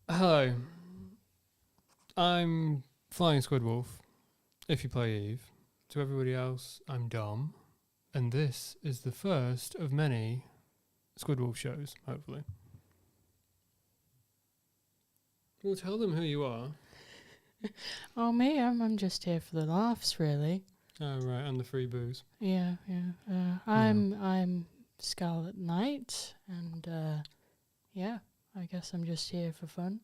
Hello, I'm Flying Squidwolf, if you play Eve. To everybody else, I'm Dom, and this is the first of many Squidwolf shows, hopefully. Well, tell them who you are. Oh, me? I'm just here for the laughs, really. Oh, right, and the free booze. Yeah. I'm Scarlet Knight, and yeah, I guess I'm just here for fun.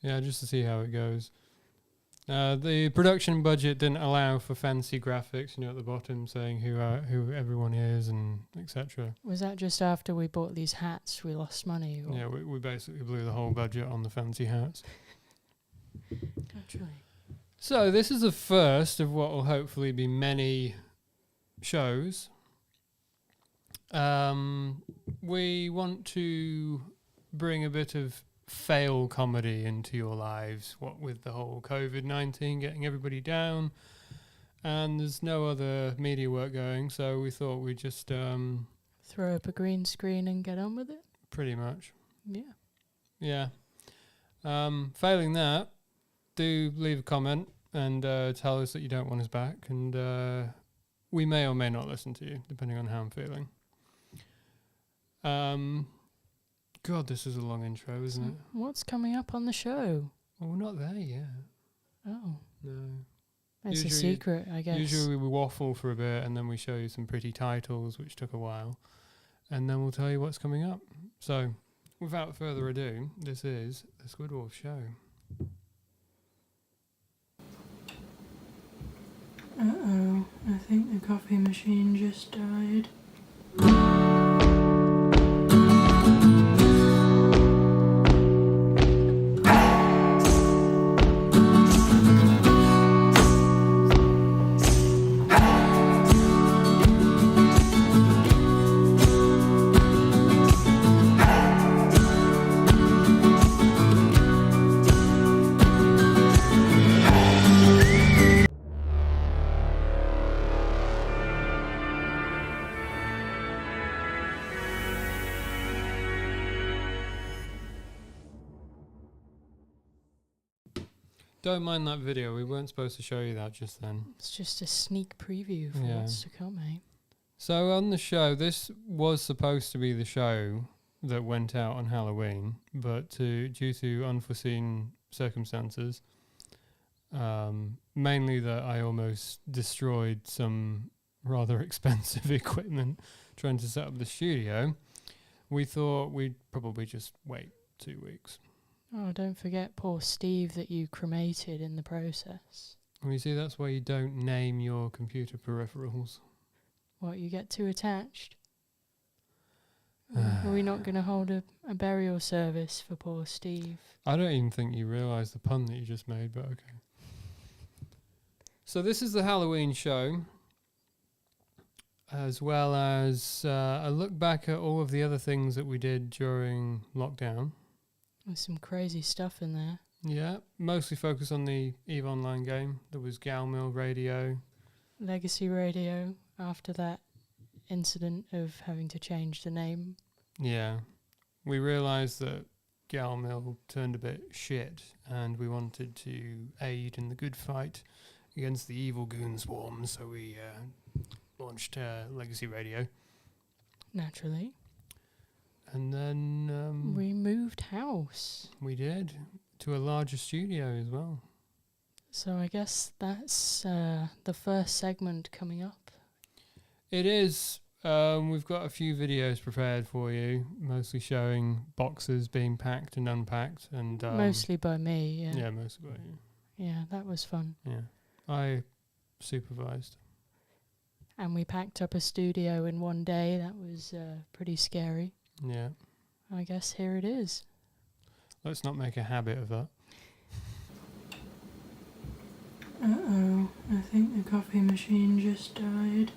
Yeah, just to see how it goes. The production budget didn't allow for fancy graphics, at the bottom saying who everyone is and etc. Was that just after we bought these hats? We lost money. Or? Yeah, we basically blew the whole budget on the fancy hats. Naturally. So this is the first of what will hopefully be many shows. We want to bring a bit of fail comedy into your lives, what with the whole COVID-19 getting everybody down, and there's no other media work going, so we thought we'd just Throw up a green screen and get on with it? pretty much. Yeah. Failing that, do leave a comment and tell us that you don't want us back, and we may or may not listen to you, depending on how I'm feeling. God, this is a long intro, isn't it? What's coming up on the show? Well, we're not there yet. Oh. No. It's a Usually- secret, I guess. Usually we waffle for a bit and then we show you some pretty titles, which took a while, and then we'll tell you what's coming up. So, without further ado, this is the Squidwolf Show. Uh-oh, I think the coffee machine just died. Don't mind that video, we weren't supposed to show you that just then. It's just a sneak preview for Yeah. what's to come, eh? So on the show, this was supposed to be the show that went out on Halloween, but due to unforeseen circumstances, mainly that I almost destroyed some rather expensive equipment trying to set up the studio, we thought we'd probably just wait 2 weeks. Oh, don't forget poor Steve that you cremated in the process. And you see, that's why you don't name your computer peripherals. What, you get too attached? Are we not going to hold a burial service for poor Steve? I don't even think you realise the pun that you just made, but okay. So this is the Halloween show, as well as a look back at all of the other things that we did during lockdown. There's some crazy stuff in there. Yeah, mostly focused on the EVE Online game. There was Galmill Radio. Legacy Radio, after that incident of having to change the name. Yeah, we realised that Galmill turned a bit shit, and we wanted to aid in the good fight against the evil goon swarm, so we launched Legacy Radio. Naturally. And then We moved house. we did, to a larger studio as well. So I guess that's the first segment coming up. It is. We've got a few videos prepared for you, mostly showing boxes being packed and unpacked, and Mostly by me, yeah. yeah, mostly by you. Yeah, that was fun. Yeah, I supervised. And we packed up a studio in one day. That was pretty scary. Yeah, I guess here it is. let's not make a habit of that. Uh-oh, I think the coffee machine just died.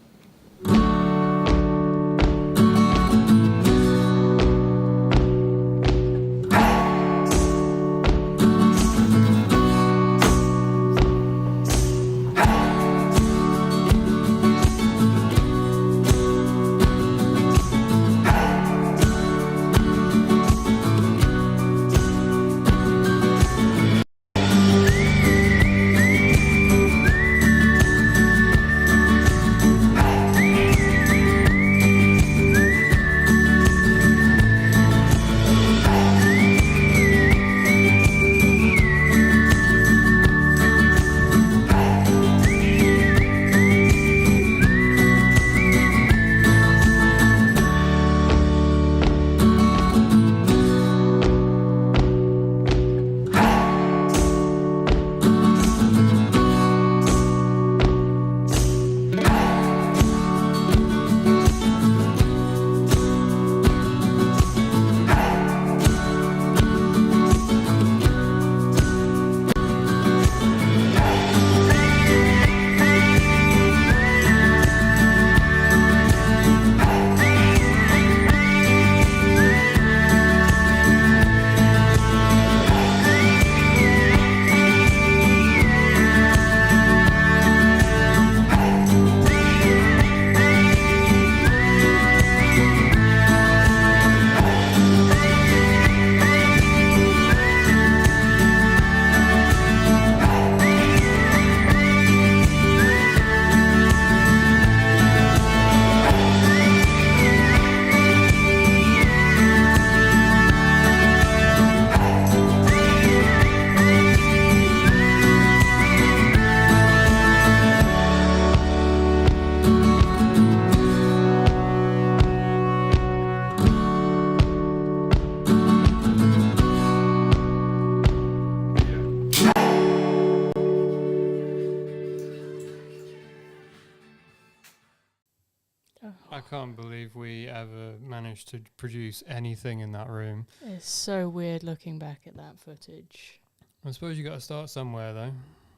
I can't believe we ever managed to produce anything in that room. It's so weird looking back at that footage. I suppose you got to start somewhere, though.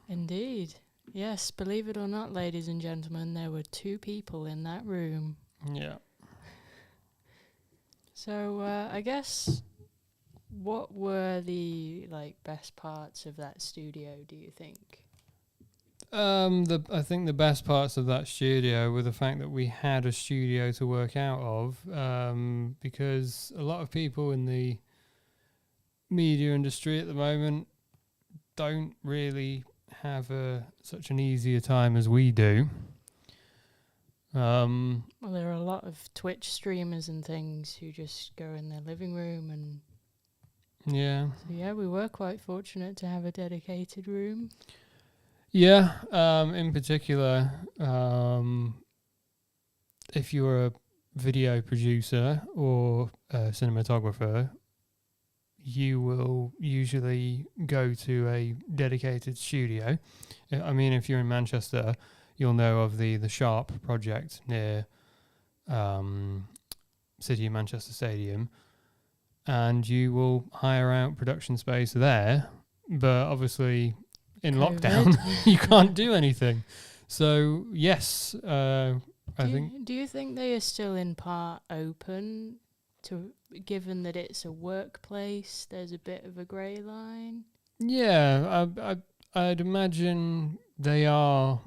Indeed. Yes, believe it or not, ladies and gentlemen, there were 2 people in that room. Yeah. So, I guess, what were the best parts of that studio, do you think? I think the best parts of that studio were the fact that we had a studio to work out of, because a lot of people in the media industry at the moment don't really have such an easier time as we do. Well, there are a lot of Twitch streamers and things who just go in their living room and... Yeah. So, yeah, we were quite fortunate to have a dedicated room. Yeah, in particular, if you're a video producer or a cinematographer, you will usually go to a dedicated studio. I mean, if you're in Manchester, you'll know of the Sharp project near City of Manchester Stadium, and you will hire out production space there, but obviously in COVID. lockdown you can't do anything. So yes, I think... Do you think they are still in part open to, given that it's a workplace, there's a bit of a grey line? Yeah, I'd imagine they are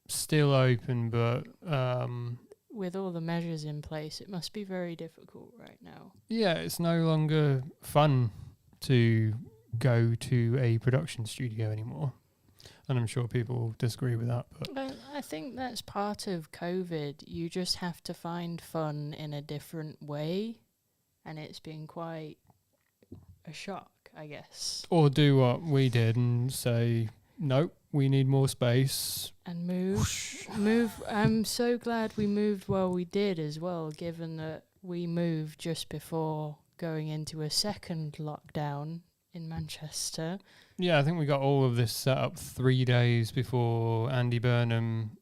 still open, but with all the measures in place, it must be very difficult right now. Yeah, it's no longer fun to go to a production studio anymore. And I'm sure people will disagree with that. But I think that's part of COVID. You just have to find fun in a different way. And it's been quite a shock, I guess. Or do what we did and say, nope, we need more space. And move. I'm so glad we moved while we did as well, given that we moved just before going into a second lockdown in Manchester. Yeah, I think we got all of this set up 3 days before Andy Burnham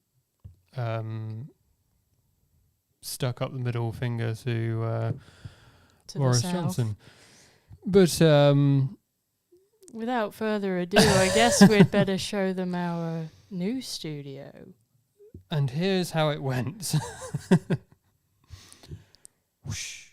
stuck up the middle finger to Boris Johnson. But without further ado, I guess we'd better show them our new studio. And here's how it went. Whoosh.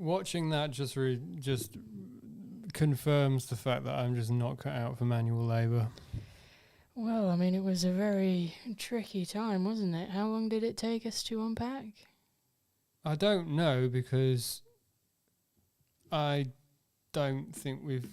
watching that just confirms the fact that I'm just not cut out for manual labour. Well, I mean, it was a very tricky time, wasn't it? How long did it take us to unpack? I don't know, because I don't think we've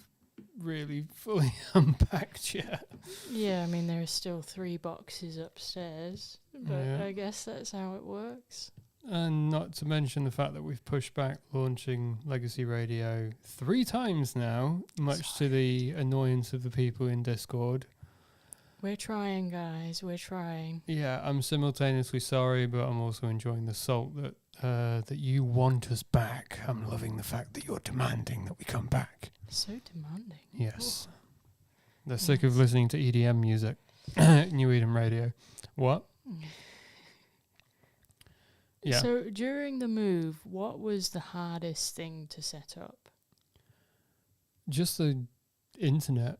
really fully unpacked yet. Yeah, I mean, there are still 3 boxes upstairs, but Yeah. I guess that's how it works. And not to mention the fact that we've pushed back launching Legacy Radio 3 times now, much to the annoyance of the people in Discord. We're trying, guys. We're trying. Yeah, I'm simultaneously sorry, but I'm also enjoying the salt that you want us back. I'm loving the fact that you're demanding that we come back. So demanding. Yes. Oh. They're sick of listening to EDM music. New Eden Radio. What? Yeah. So during the move, what was the hardest thing to set up? Just the internet.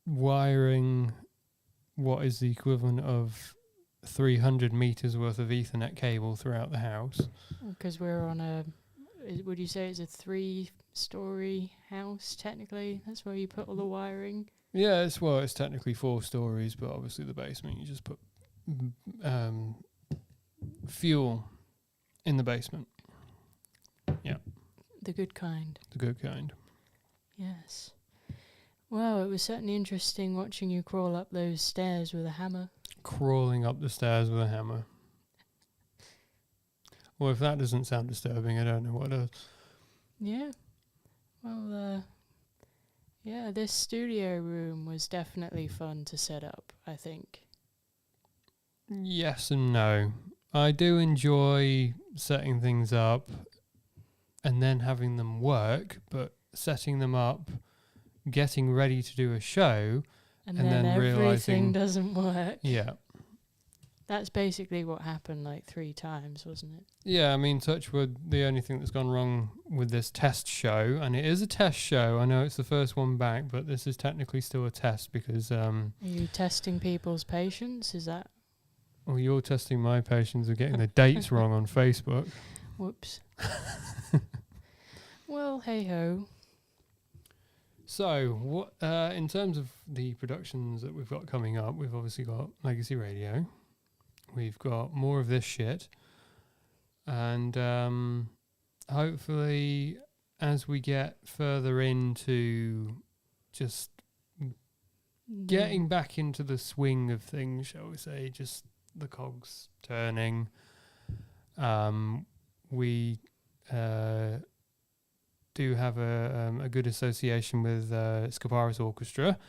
Wiring what is the equivalent of 300 meters worth of Ethernet cable throughout the house. Because we're on would you say it's a 3-story house, technically? That's where you put all the wiring? Yeah, it's technically 4 stories, but obviously the basement, you just put fuel in the basement. Yeah. The good kind. The good kind. Yes. Well, it was certainly interesting watching you crawl up those stairs with a hammer. Crawling up the stairs with a hammer. Well, if that doesn't sound disturbing, I don't know what does. Yeah. Well, yeah, this studio room was definitely fun to set up, I think. Yes and no. I do enjoy setting things up and then having them work, but setting them up, getting ready to do a show, and then everything realising doesn't work. Yeah. That's basically what happened like 3 times, wasn't it? Yeah, I mean, touch wood, the only thing that's gone wrong with this test show, and it is a test show, I know it's the first one back, but this is technically still a test because... Are you testing people's patience? Is that... Well, you're testing my patience of getting the dates wrong on Facebook. Whoops. Well, hey-ho. So, what in terms of the productions that we've got coming up, we've obviously got Legacy Radio. We've got more of this shit. And hopefully, as we get further into just getting back into the swing of things, shall we say, just the cogs turning, we do have a good association with Scaparis Orchestra,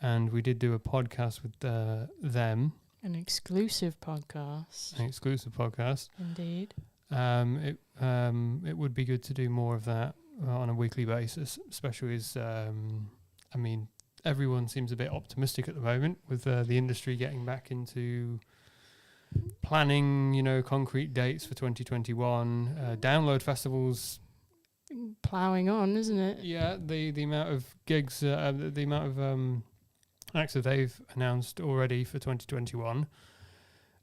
and we did do a podcast with them. An exclusive podcast. An exclusive podcast. Indeed. It would be good to do more of that on a weekly basis, especially as I mean, everyone seems a bit optimistic at the moment with the industry getting back into planning, concrete dates for 2021, download festivals. Ploughing on, isn't it? Yeah, the amount of gigs, the amount of acts that they've announced already for 2021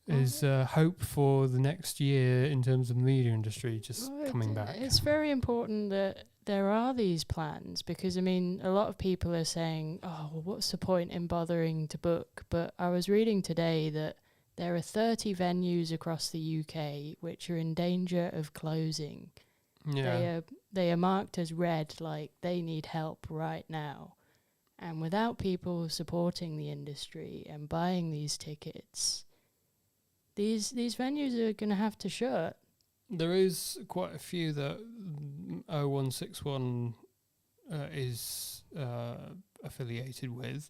is hope for the next year in terms of the media industry just coming back. It's very important that there are these plans because, I mean, a lot of people are saying, oh, well, what's the point in bothering to book? But I was reading today that there are 30 venues across the UK which are in danger of closing. Yeah. They are marked as red, like they need help right now. And without people supporting the industry and buying these tickets, these venues are going to have to shut. There is quite a few that 0161 is affiliated with,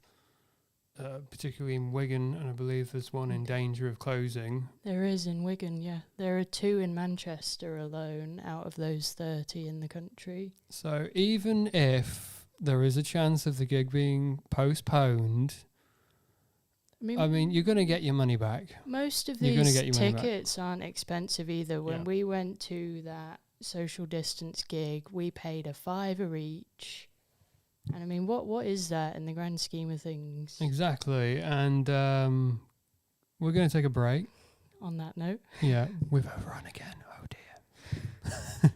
particularly in Wigan, and I believe there's one in danger of closing. There is in Wigan, yeah. There are 2 in Manchester alone out of those 30 in the country. So even if there is a chance of the gig being postponed, I mean, you're going to get your money back. Most of these tickets aren't expensive either. When we went to that social distance gig, we paid $5 each. And I mean, what is that in the grand scheme of things? Exactly. And we're going to take a break. On that note. Yeah, we've overrun again. Oh, dear.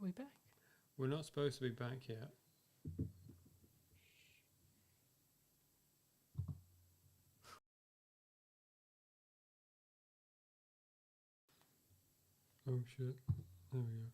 Are we back? We're not supposed to be back yet. Oh shit. There we go.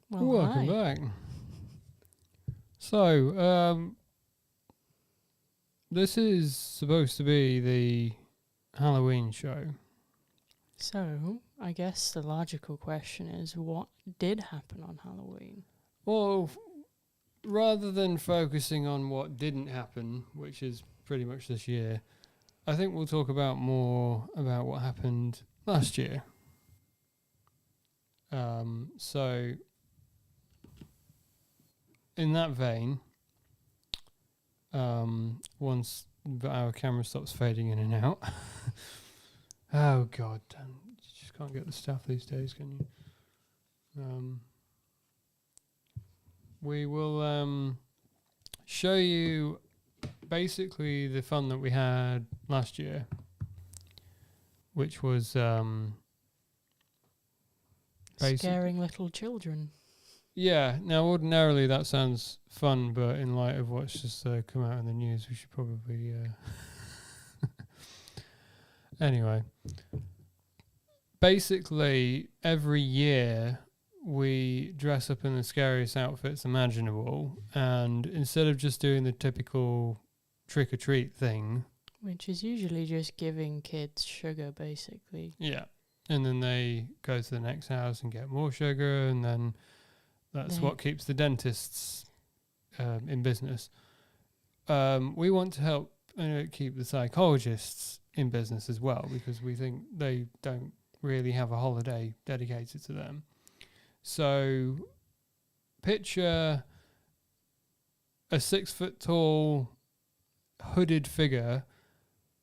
Well, Welcome hi. back. So, this is supposed to be the Halloween show. So, I guess the logical question is, what did happen on Halloween? Well, rather than focusing on what didn't happen, which is pretty much this year, I think we'll talk about more about what happened last year. So, in that vein, once our camera stops fading in and out. Oh god, damn, you just can't get the stuff these days, can you? We will show you basically the fun that we had last year, which was Scaring little children. yeah. Now, ordinarily that sounds fun, but in light of what's just come out in the news, we should probably anyway. Basically, every year we dress up in the scariest outfits imaginable, and instead of just doing the typical trick or treat thing, Which is usually just giving kids sugar, basically. yeah, and then they go to the next house and get more sugar, and then that's what keeps the dentists in business. We want to help keep the psychologists in business as well, because we think they don't really have a holiday dedicated to them. So picture a 6 foot tall hooded figure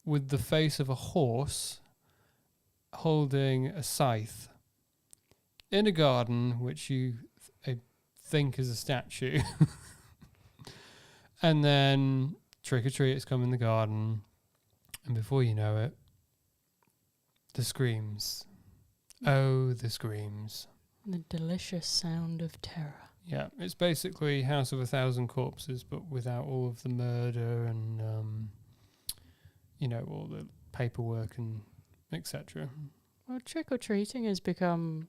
with the face of a horse holding a scythe in a garden, which you think is a statue. And then trick or treaters come in the garden, and before you know it, the screams. Oh, the screams. The delicious sound of terror. Yeah, it's basically House of 1,000 Corpses, but without all of the murder and, all the paperwork and etc. Well, trick-or-treating has become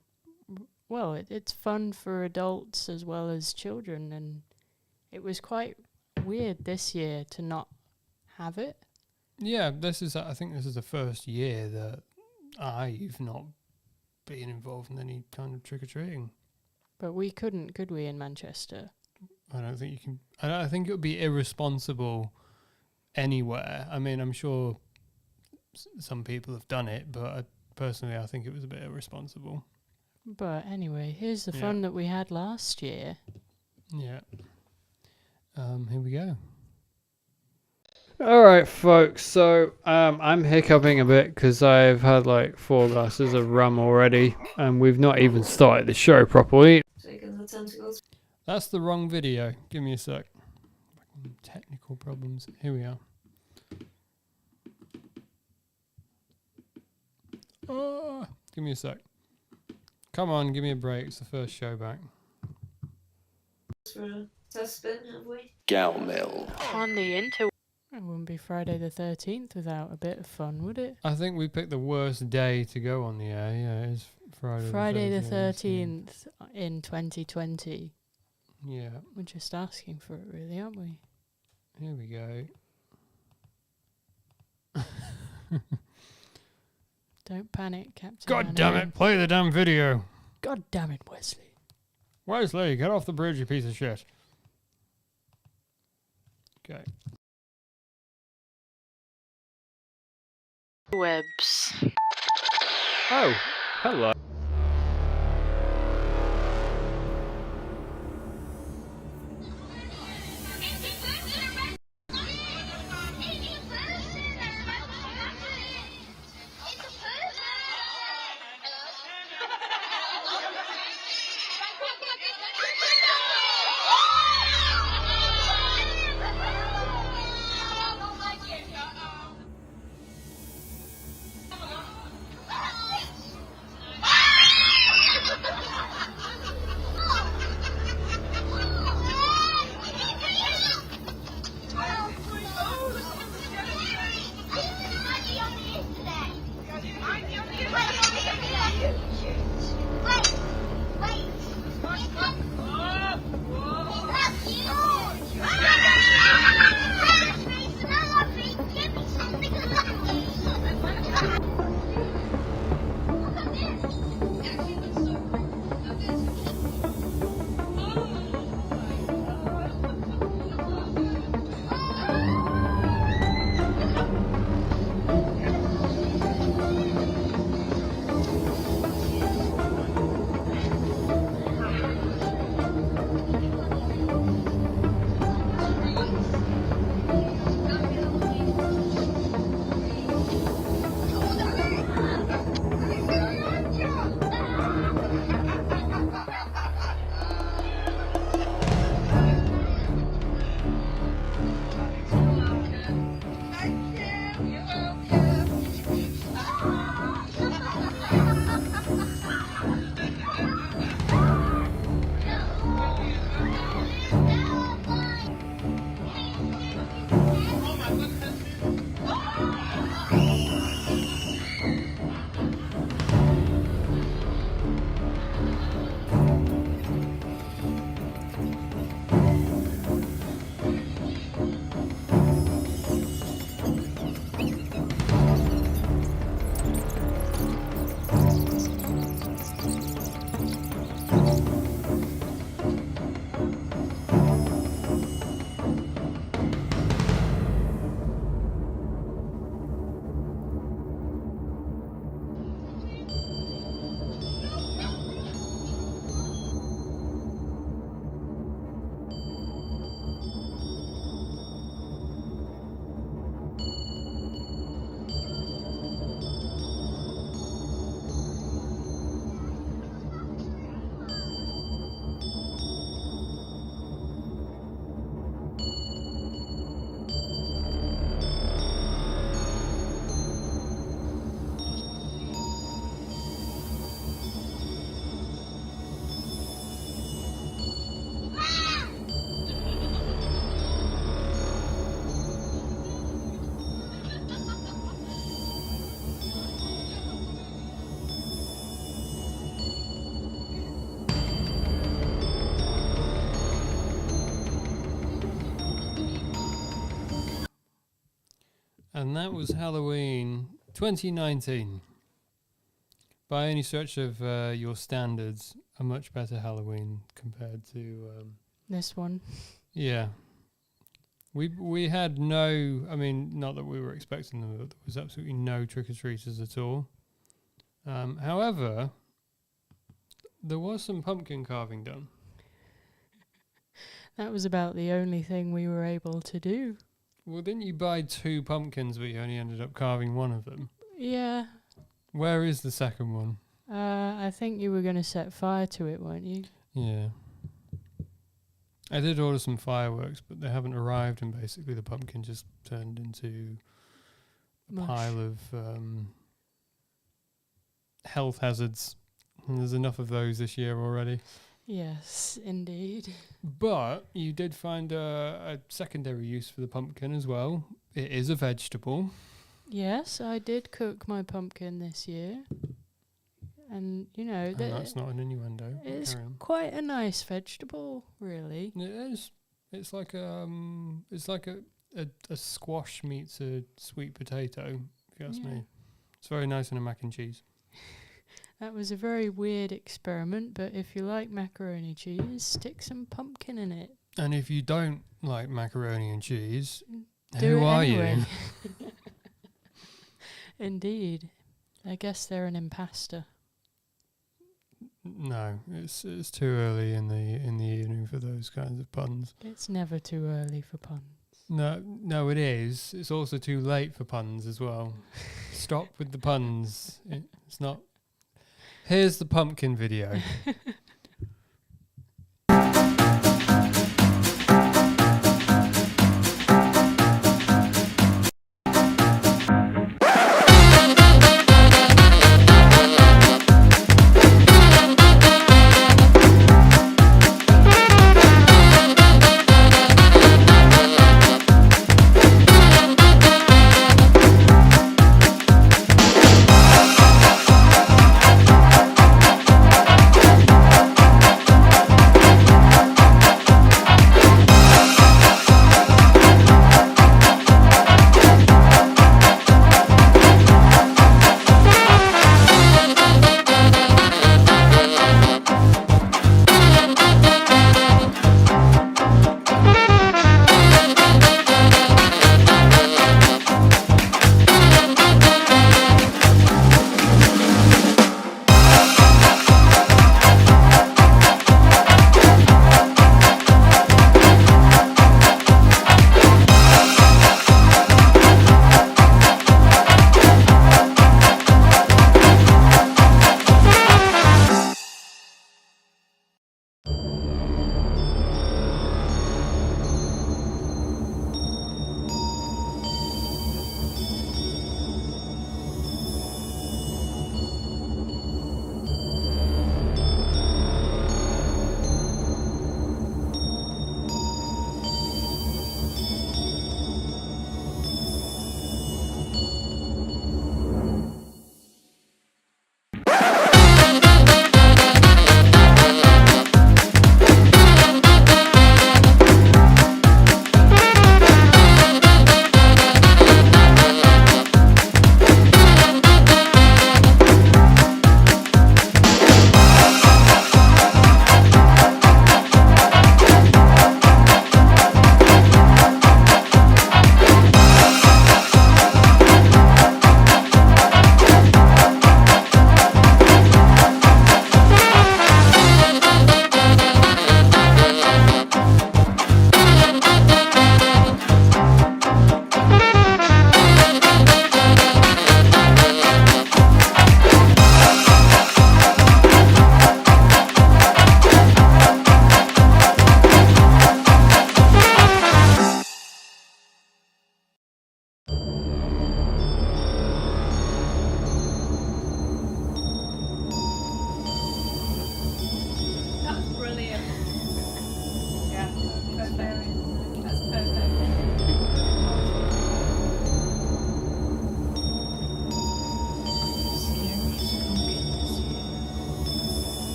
well, it's fun for adults as well as children, and it was quite weird this year to not have it. Yeah, I think this is the first year that I've not been involved in any kind of trick-or-treating. But we couldn't, could we, in Manchester? I don't think you can. I think it would be irresponsible anywhere. I mean, I'm sure some people have done it, but personally, I think it was a bit irresponsible. But anyway, here's the fun that we had last year. Yeah. Here we go. All right, folks. So I'm hiccuping a bit because I've had like 4 glasses of rum already, and we've not even started the show properly. That's the wrong video. Give me a sec. Technical problems. Here we are. Oh, give me a sec. Come on, give me a break. It's the first show back. For a test spin, have we? Galmel. On the internet. It wouldn't be Friday the 13th without a bit of fun, would it? I think we picked the worst day to go on the air. Yeah, it is Friday the 13th in 2020. Yeah. We're just asking for it, really, aren't we? Here we go. Don't panic, Captain. God damn it, play the damn video. God damn it, Wesley. Wesley, get off the bridge, you piece of shit. Okay. Webs. Oh, hello. And that was Halloween 2019. By any stretch of your standards, a much better Halloween compared to This one. yeah. We had no, I mean, not that we were expecting them, but there was absolutely no trick-or-treaters at all. However, there was some pumpkin carving done. That was about the only thing we were able to do. Well, didn't you buy 2 pumpkins, but you only ended up carving one of them? Yeah. Where is the second one? I think you were going to set fire to it, weren't you? Yeah. I did order some fireworks, but they haven't arrived, and basically the pumpkin just turned into a Mush. pile of health hazards. And there's enough of those this year already. Yes, indeed. But you did find a secondary use for the pumpkin as well. It is a vegetable. Yes, I did cook my pumpkin this year. And, you know, And that's not an innuendo. it's Carry on. quite a nice vegetable, really. It is. It's like a squash meets a sweet potato, if you ask Yeah. me. It's very nice in a mac and cheese. That was a very weird experiment, but if you like macaroni cheese, stick some pumpkin in it. And if you don't like macaroni and cheese, Do who it are anyway. you? Indeed. I guess they're an impasta. No, it's too early in the evening for those kinds of puns. It's never too early for puns. No, it is. It's also too late for puns as well. Stop with the puns. It's not. Here's the pumpkin video.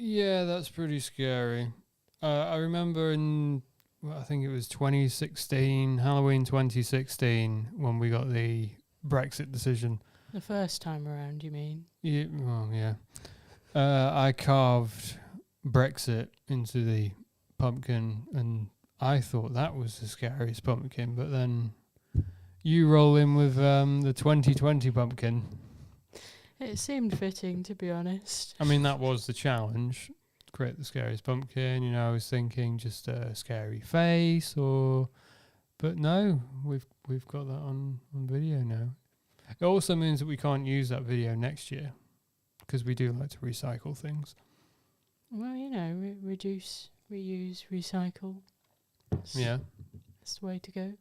Yeah, that's pretty scary. I remember I think it was 2016, Halloween 2016, when we got the Brexit decision. The first time around, you mean? Yeah, well, yeah. I carved Brexit into the pumpkin, and I thought that was the scariest pumpkin, but then you roll in with the 2020 pumpkin. It seemed fitting, to be honest. I mean, that was the challenge. Create the scariest pumpkin. You know, I was thinking just a scary face, but no, we've got that on video now. It also means that we can't use that video next year because we do like to recycle things. Well, you know, reduce, reuse, recycle. Yeah. That's the way to go.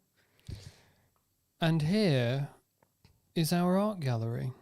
And here is our art gallery.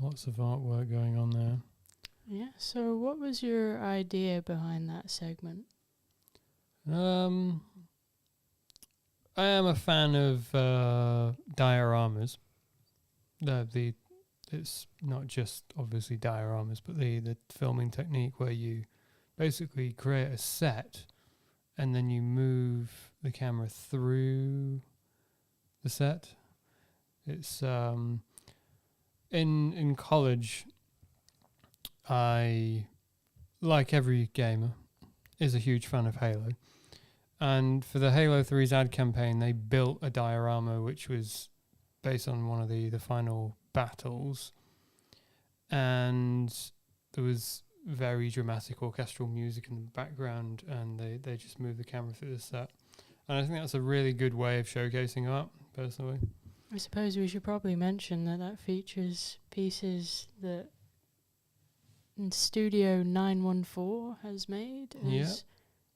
Lots of artwork going on there. Yeah, so what was your idea behind that segment? I am a fan of dioramas. It's not just obviously dioramas, but the filming technique where you basically create a set and then you move the camera through the set. It's in college, I, like every gamer, is a huge fan of Halo. And for the Halo 3's ad campaign, they built a diorama which was based on one of the final battles. And there was very dramatic orchestral music in the background, and they just moved the camera through the set. And I think that's a really good way of showcasing art, personally. I suppose we should probably mention that features pieces that Studio 914 has made, as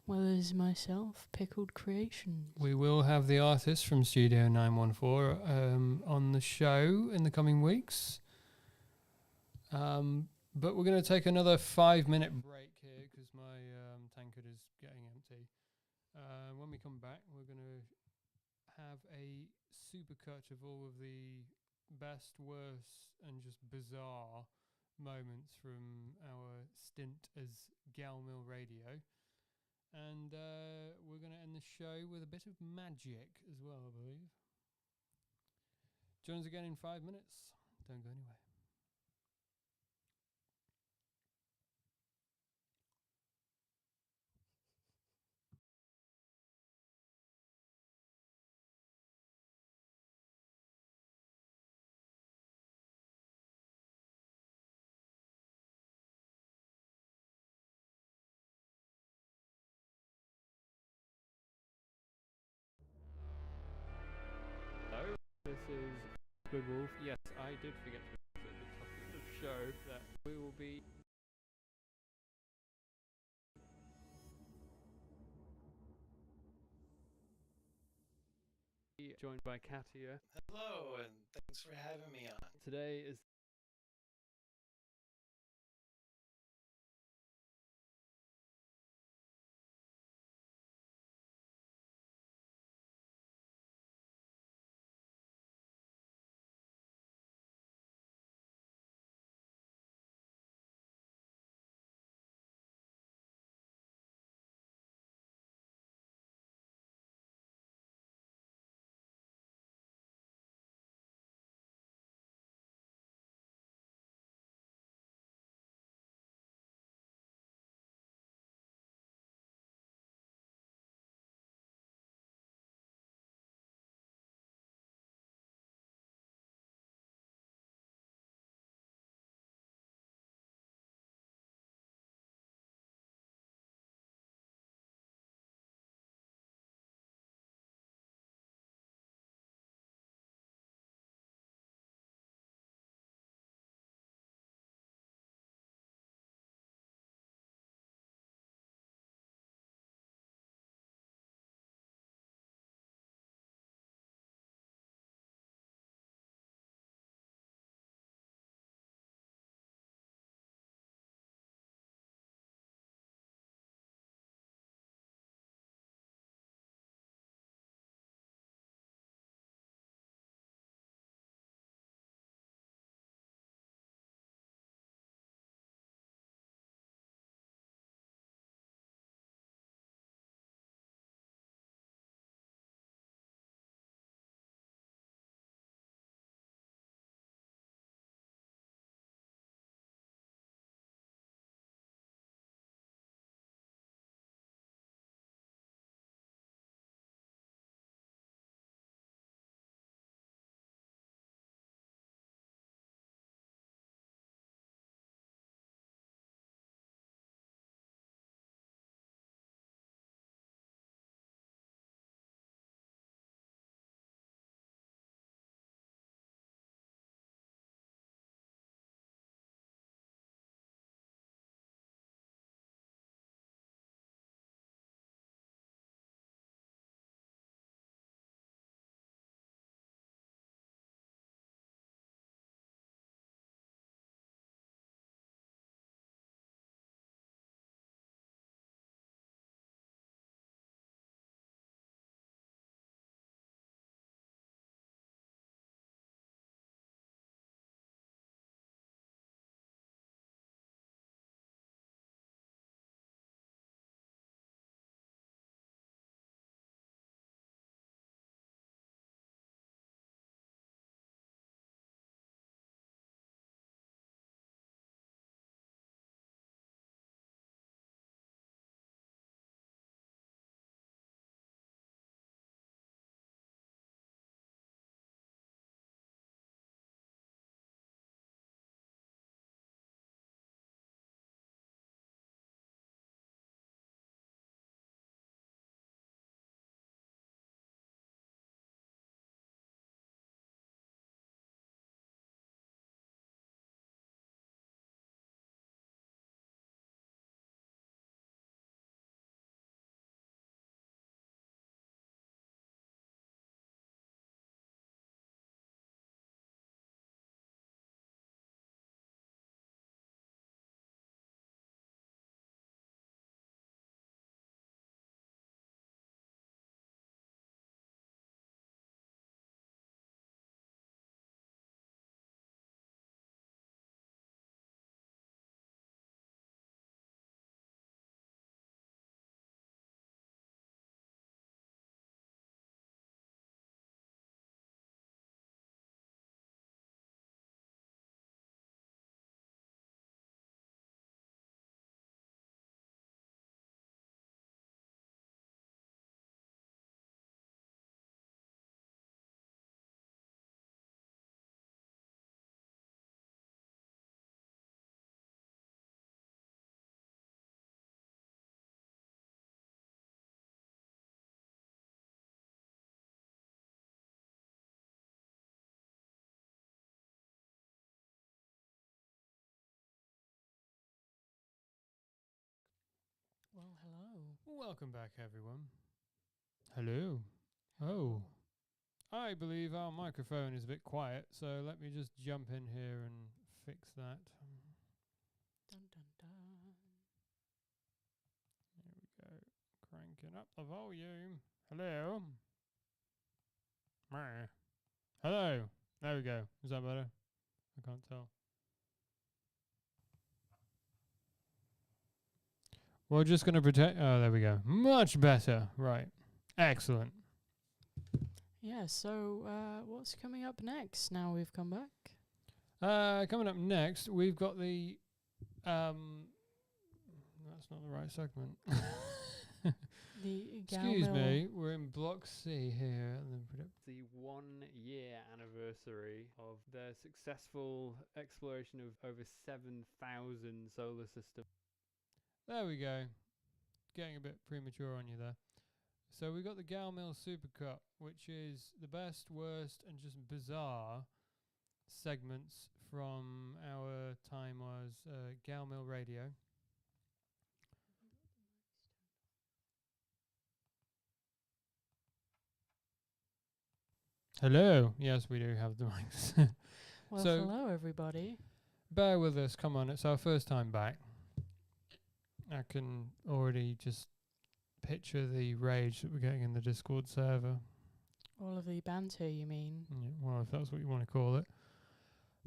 well as myself, Pickled Creations. We will have the artist from Studio 914 on the show in the coming weeks. But we're going to take another 5-minute break here because my tankard is getting empty. When we come back, we're going to have a supercut of all of the best, worst, and just bizarre moments from our stint as Gal Mill Radio. And we're going to end the show with a bit of magic as well, I believe. Join us again in 5 minutes. Don't go anywhere. is Squidwolf. Yes, I did forget to mention at the top of the show that we will be joined by Katia. Hello, and thanks for having me on. Today is Well, hello. Welcome back, everyone. Hello. Oh, I believe our microphone is a bit quiet, so let me just jump in here and fix that. Dun, dun, dun. There we go. Cranking up the volume. Hello. Meh. Hello. There we go. Is that better? I can't tell. We're just going to pretend. Oh, there we go. Much better. Right. Excellent. Yeah, so what's coming up next now we've come back? Coming up next, we've got the. That's not the right segment. The Excuse Galmill. me, we're in Block C here. The 1 year anniversary of their successful exploration of over 7,000 solar systems. There we go. Getting a bit premature on you there. So we got the Galmill Super Cup, which is the best, worst, and just bizarre segments from our time as Galmill Radio. Hello. Yes, we do have the mics. Well, So- hello everybody. Bear with us. Come on, it's our first time back. I can already just picture the rage that we're getting in the Discord server. All of the banter, you mean? Yeah, well, if that's what you want to call it.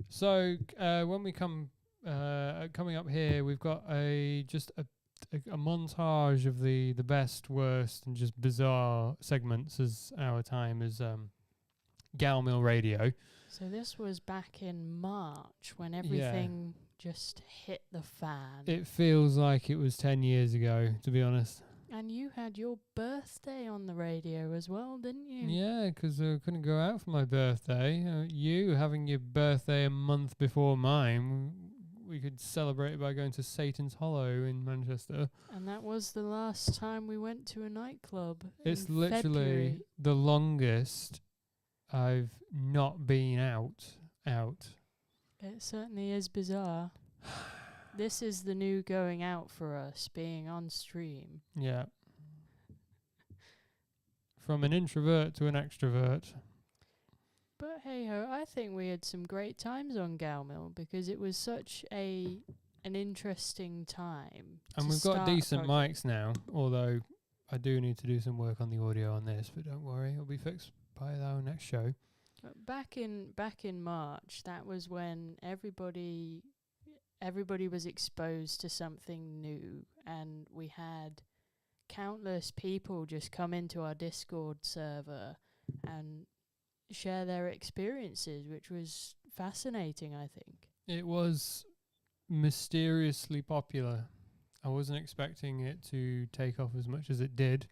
So when we come coming up here, we've got a montage of the best, worst, and just bizarre segments as our time as Galmill Radio. So this was back in March when everything just hit the fan. It feels like it was 10 years ago, to be honest. And you had your birthday on the radio as well, didn't you? Yeah, 'cause I couldn't go out for my birthday. You having your birthday a month before mine, we could celebrate it by going to Satan's Hollow in Manchester. And that was the last time we went to a nightclub. It's in literally February. the longest I've not been out. It certainly is bizarre. This is the new going out for us, being on stream. Yeah. From an introvert to an extrovert. But hey ho, I think we had some great times on Galmill because it was such an interesting time. And to we've got start a decent project. mics now, although I do need to do some work on the audio on this, but don't worry, it'll be fixed by our next show. But back in March, that was when everybody was exposed to something new, and we had countless people just come into our Discord server and share their experiences, which was fascinating, I think. It was mysteriously popular. I wasn't expecting it to take off as much as it did.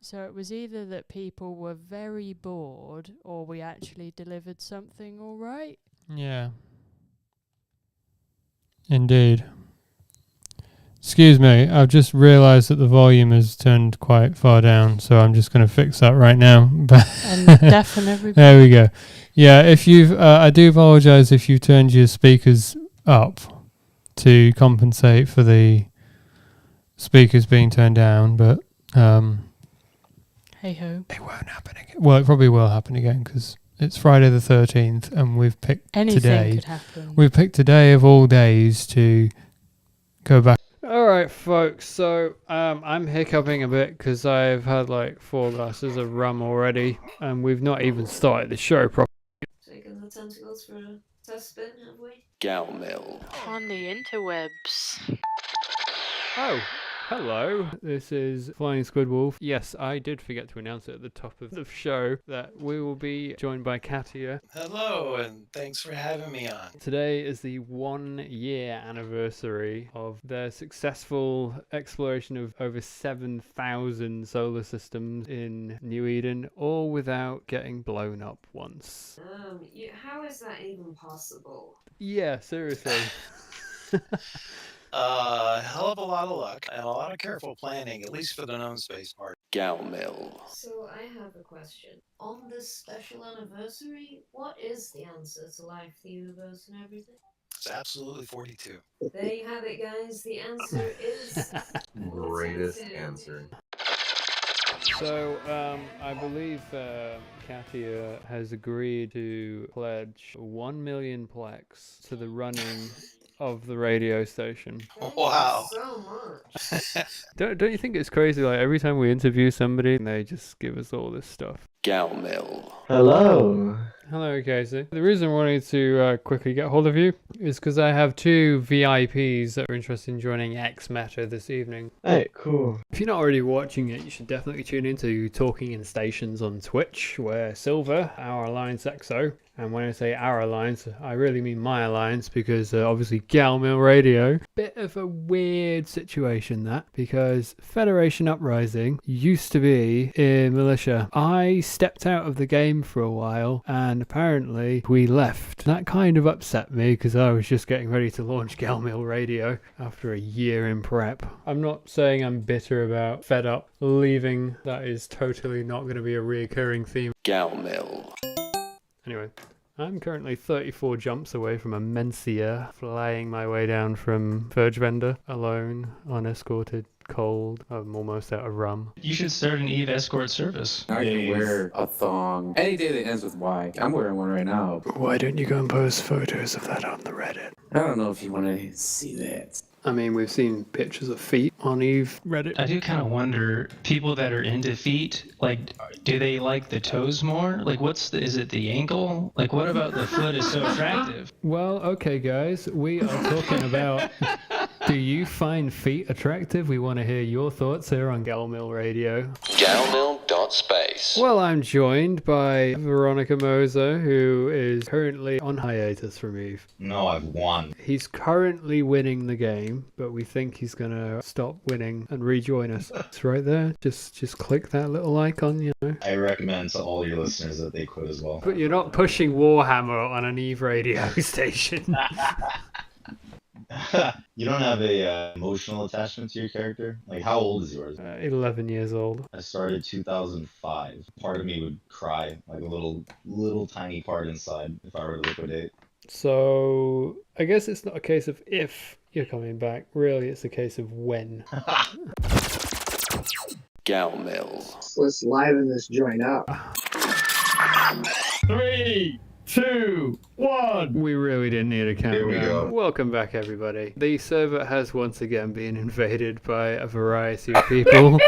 So it was either that people were very bored or we actually delivered something all right. Yeah. Indeed. Excuse me, I've just realised that the volume is turned quite far down, so I'm just going to fix that right now. And deafen everybody. There we go. Yeah, if you've, I do apologise if you've turned your speakers up to compensate for the speakers being turned down, but Hey ho. it won't happen again. Well, it probably will happen again because it's Friday the 13th, and we've picked Anything today. could happen. We've picked today of all days to go back. All right, folks. So I'm hiccuping a bit because I've had like 4 glasses of rum already, and we've not even started the show properly. Taking the tentacles for a test spin, have we? Galmill. On the interwebs. Oh, hello. This is Flying Squidwolf. Yes, I did forget to announce it at the top of the show that we will be joined by Katia. Hello, and thanks for having me on. Today is the 1 year anniversary of their successful exploration of over 7,000 solar systems in New Eden, all without getting blown up once. How is that even possible? Yeah, seriously. Hell of a lot of luck and a lot of careful planning, at least for the known space part. Galmill. So I have a question. On this special anniversary, what is the answer to life, the universe, and everything? It's absolutely 42. There you have it, guys. The answer is Greatest 42. answer. So, I believe Katia has agreed to pledge 1 million plex to the running of the radio station. Thank Wow. you so much. Don't you think it's crazy? Like every time we interview somebody, they just give us all this stuff. Galmill. Hello. Hello, Casey. The reason I wanted to quickly get hold of you is because I have two VIPs that are interested in joining X Meta this evening. Hey, cool. If you're not already watching it, you should definitely tune into Talking in Stations on Twitch, where Silver, our Alliance XO, and when I say our alliance, I really mean my alliance, because obviously Galmill Radio. Bit of a weird situation that, because Federation Uprising used to be in Militia. I stepped out of the game for a while, and apparently we left. That kind of upset me, because I was just getting ready to launch Galmill Radio after a year in prep. I'm not saying I'm bitter about Fed Up leaving. That is totally not going to be a reoccurring theme. Galmill. Anyway, I'm currently 34 jumps away from a Mencia, flying my way down from Verge Vendor, alone, unescorted, cold. I'm almost out of rum. You should start an Eve escort service. I can wear a thong any day that ends with Y. I'm wearing one right now. Why don't you go and post photos of that on the Reddit? I don't know if you want to see that. I mean, we've seen pictures of feet on Eve Reddit. I do kind of wonder, people that are into feet, like, do they like the toes more? Like, is it the ankle? Like, what about the foot is so attractive? Well, okay, guys, we are talking about, do you find feet attractive? We want to hear your thoughts here on Galmill Radio. Galmill.space. Well, I'm joined by Veronica Moser, who is currently on hiatus from Eve. No, I've won. He's currently winning the game, but we think he's going to stop winning and rejoin us. It's right there. Just click that little icon, you know. I recommend to all your listeners that they quit as well. But you're not pushing Warhammer on an Eve radio station. You don't have a emotional attachment to your character? Like, how old is yours? 11 years old. I started 2005. Part of me would cry, like a little tiny part inside, if I were to liquidate. So, I guess it's not a case of if you're coming back. Really, it's a case of when. Galmill. Let's liven this joint up. 3, 2, 1. We really didn't need a countdown. Here we go. Welcome back, everybody. The server has once again been invaded by a variety of people.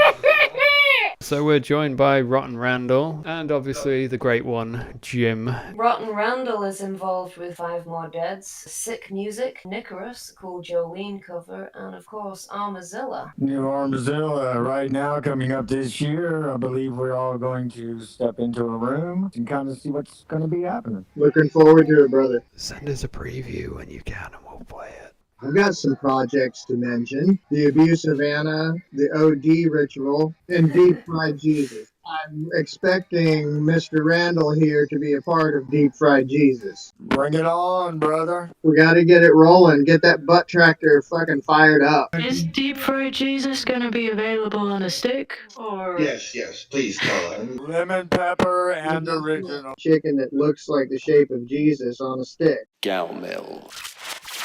So we're joined by Rotten Randall and obviously the great one, Jim. Rotten Randall is involved with 5 More Deads, Sick Music, Nicorus, Cool Jolene cover, and of course Armazilla. New Armazilla right now coming up this year. I believe we're all going to step into a room and kind of see what's going to be happening. Looking forward to it, brother. Send us a preview when you can and we'll play it. I've got some projects to mention. The Abuse of Anna, the OD Ritual, and Deep Fried Jesus. I'm expecting Mr. Randall here to be a part of Deep Fried Jesus. Bring it on, brother. We got to get it rolling. Get that butt tractor fucking fired up. Is Deep Fried Jesus going to be available on a stick? Or Yes, please tell us. Lemon pepper and original. Chicken that looks like the shape of Jesus on a stick. Galmill.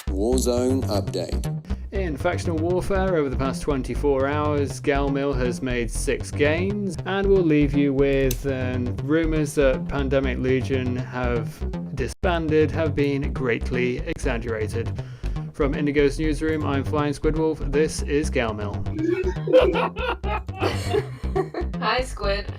Warzone update. In factional warfare over the past 24 hours, Galmill has made 6 games, and we'll leave you with rumours that Pandemic Legion have disbanded have been greatly exaggerated. From Indigo's newsroom, I'm Flying Squidwolf. This is Galmill. Hi, Squid.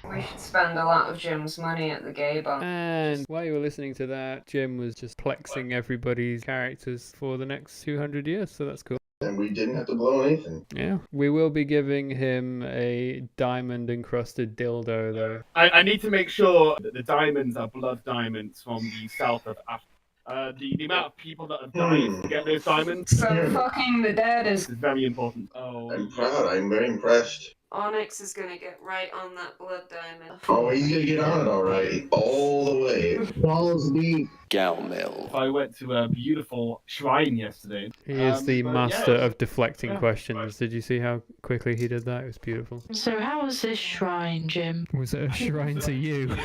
We should spend a lot of Jim's money at the gay bar. And while you were listening to that, Jim was just plexing everybody's characters for the next 200 years, so that's cool. And we didn't have to blow anything. Yeah, we will be giving him a diamond-encrusted dildo, though. I need to make sure that the diamonds are blood diamonds from the south of Africa. The amount of people that have died to get those diamonds So fucking the dead is very important. Oh, I'm proud. I'm very impressed. Onyx is gonna get right on that blood diamond. Oh, he's gonna get on it all right. All the way. Balls deep. Galmill. I went to a beautiful shrine yesterday. He is the but master yes. of deflecting Yeah. questions. Did you see how quickly he did that? It was beautiful. So how was this shrine, Jim? Was it a shrine to you?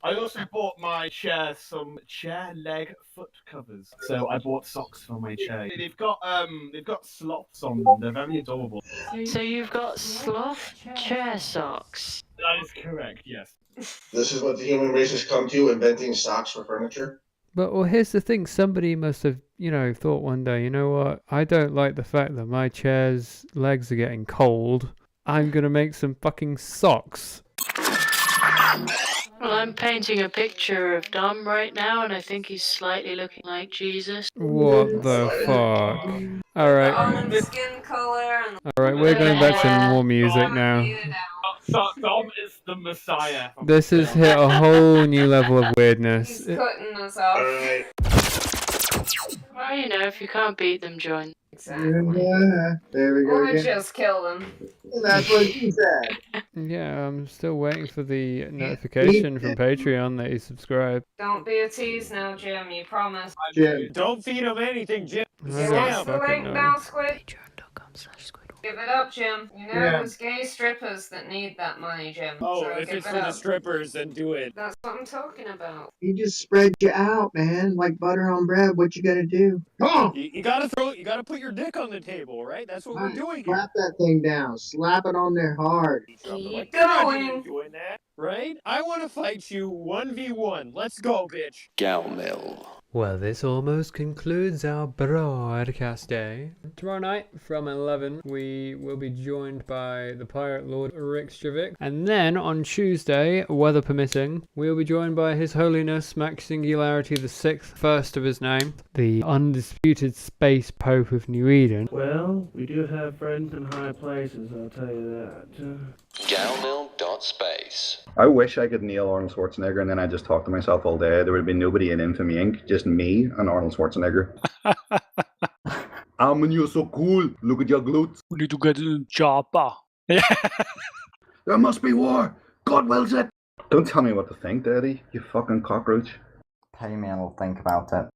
I also bought my chair some chair leg foot covers. So I bought socks for my chair. They've got sloths on them. They're very adorable. So you've got sloth chair socks. That is correct. Yes. This is what the human race has come to, inventing socks for furniture. But well, here's the thing. Somebody must have, thought one day, you know what? I don't like the fact that my chair's legs are getting cold. I'm gonna make some fucking socks. Well, I'm painting a picture of Dom right now, and I think he's slightly looking like Jesus. What the fuck? Alright. Almond skin color. And Alright, we're going back to more music now. Dom is the Messiah. This has hit a whole new level of weirdness. He's cutting us off. Alright. Well, if you can't beat them, join. There we go Or again. just kill them. That's what he said. Yeah, I'm still waiting for the notification from Patreon that you subscribe. Don't be a tease now, Jim. You promised. Jim. Don't feed him anything, Jim. Give us the link now, Squid. Give it up, Jim. There's gay strippers that need that money, Jim. Oh, so if give it's it for the up. strippers, then do it. That's what I'm talking about. He just spread you out, man, like butter on bread. What you gonna do? Oh! You gotta put your dick on the table, right? That's what we're doing here. Slap that thing down. Slap it on there hard. Keep You're not going. doing that, right? I want to fight you 1v1. Let's go, bitch. Galmill. Well, this almost concludes our broadcast day. Tomorrow night from 11, we will be joined by the Pirate Lord Riksjavik. And then on Tuesday, weather permitting, we will be joined by His Holiness Max Singularity the Sixth, first of his name, the undisputed Space Pope of New Eden. Well, we do have friends in high places, I'll tell you that. Galmill.space. I wish I could nail Arnold Schwarzenegger and then I'd just talk to myself all day. There would have been nobody in Infamy Inc., just me and Arnold Schwarzenegger. Man, you're so cool. Look at your glutes. We need to get a chopper. There must be war. God wills it. Don't tell me what to think, Daddy, you fucking cockroach. Pay me and I'll think about it.